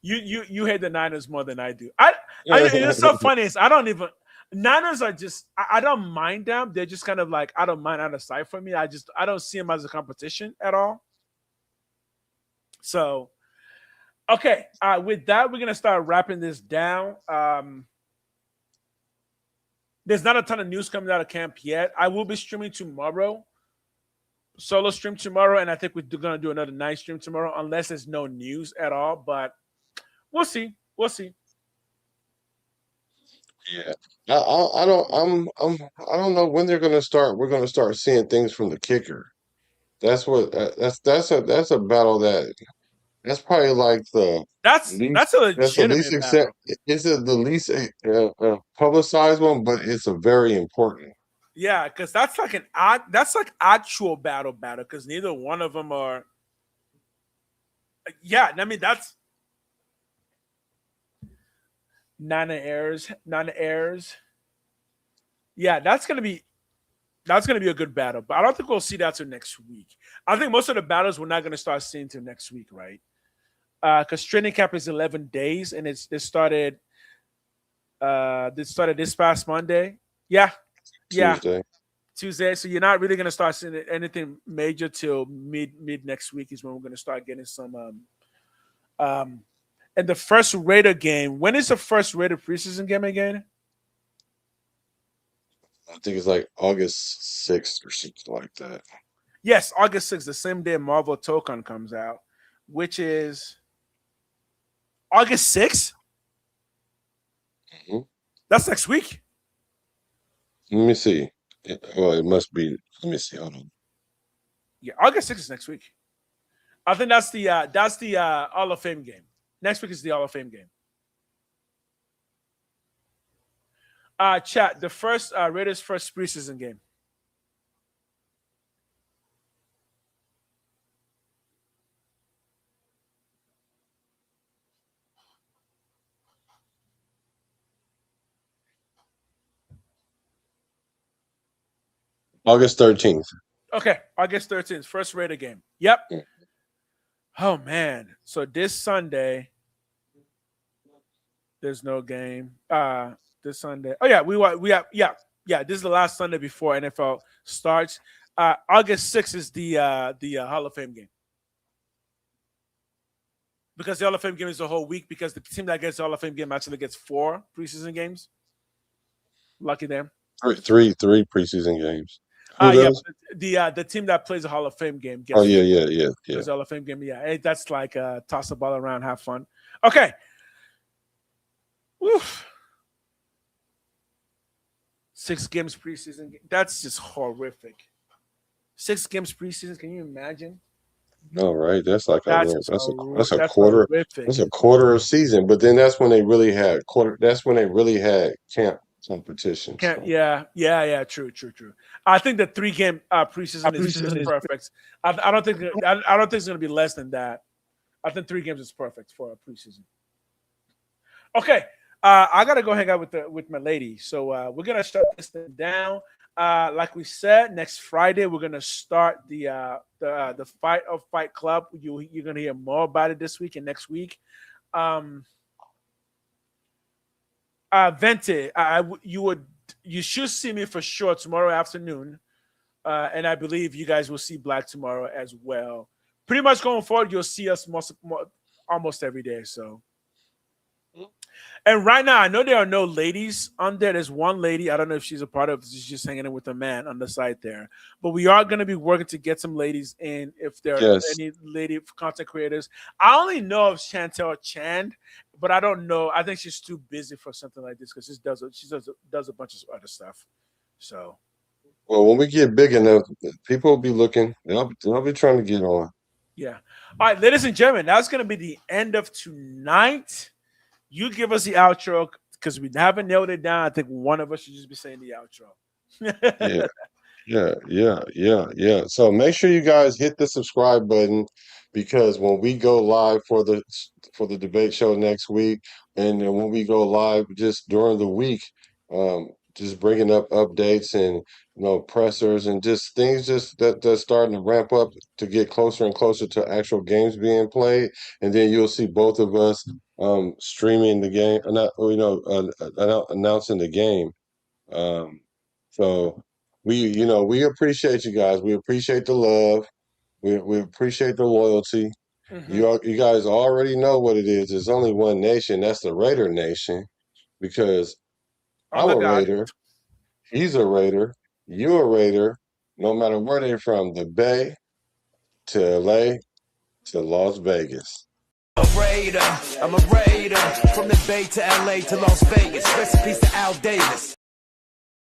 You hate the Niners more than I do. It's so funny. Niners are just. I don't mind them. They're just kind of like I don't mind out of sight for me. I don't see them as a competition at all. So, okay. With that, we're gonna start wrapping this down. There's not a ton of news coming out of camp yet. I will be streaming tomorrow. Solo stream tomorrow, and I think we're gonna do another night stream tomorrow, unless there's no news at all. But we'll see. Yeah, I don't know when they're gonna start. We're gonna start seeing things from the kicker. That's a battle that That's probably like the That's least. a That's the least legitimate battle. Is it the least publicized one? But it's a very important. Yeah, because that's like actual battle because neither one of them are. Yeah, I mean that's nine airs. Yeah, that's gonna be a good battle, but I don't think we'll see that till next week. I think most of the battles we're not gonna start seeing till next week, right? Because training camp is 11 days, and it started this past Monday. Yeah, Tuesday. So you're not really gonna start seeing anything major till mid next week is when we're gonna start getting some. And the first Raider game. When is the first Raider preseason game again? I think it's like August 6th or something like that. Yes, August 6th, the same day Marvel Token comes out, which is August 6th. Mm-hmm. That's next week. Let me see. It must be. Let me see. Hold on. Yeah, August 6th is next week. I think that's the Hall of Fame game. Next week is the Hall of Fame game. Chat, the first Raiders' first preseason game. August 13th. Okay, August 13th, first Raider game. Yep. Yeah. Oh man. So this Sunday, there's no game. This Sunday. Oh yeah, we have this is the last Sunday before NFL starts. August 6th is the Hall of Fame game. Because the Hall of Fame game is the whole week, because the team that gets the Hall of Fame game actually gets 4 preseason games. Lucky them. Three preseason games. The team that plays the Hall of Fame game gets the Hall of Fame game. Yeah, that's like toss the ball around, have fun. Okay. Oof. 6 games preseason. That's just horrific. 6 games preseason. Can you imagine? No, right? That's like that's a quarter. Horrific. That's a quarter of season. But then that's when they really had camp competition. Yeah. True. I think the 3-game preseason is perfect. I don't think it's going to be less than that. I think 3 games is perfect for a preseason. Okay, I got to go hang out with my lady. So we're gonna shut this thing down. Like we said, next Friday we're gonna start the Fight Club. You're gonna hear more about it this week and next week. Vente, you should see me for sure tomorrow afternoon, and I believe you guys will see Black tomorrow as well. Pretty much going forward, you'll see us almost every day. So, and right now I know there are no ladies on there. There's one lady. I don't know if she's a part of. She's just hanging in with a man on the side there. But we are going to be working to get some ladies in. If there are any lady content creators, I only know of Chantel Chand. But I don't know. I think she's too busy for something like this because she does a bunch of other stuff. So, well, when we get big enough, people will be looking. They'll be trying to get on. Yeah. All right, ladies and gentlemen, that's going to be the end of tonight. You give us the outro because we haven't nailed it down. I think one of us should just be saying the outro. Yeah. So make sure you guys hit the subscribe button, because when we go live for the debate show next week, and then when we go live just during the week, just bringing up updates and pressers and just things that's starting to ramp up to get closer and closer to actual games being played, and then you'll see both of us streaming the game, announcing the game. So we appreciate you guys. We appreciate the love. We appreciate the loyalty. Mm-hmm. You guys already know what it is. There's only one nation. That's the Raider Nation, because I'm a Raider. He's a Raider. You're a Raider. No matter where they're from, the Bay to LA to Las Vegas. I'm a Raider from the Bay to LA to Las Vegas. Recipes to Al Davis.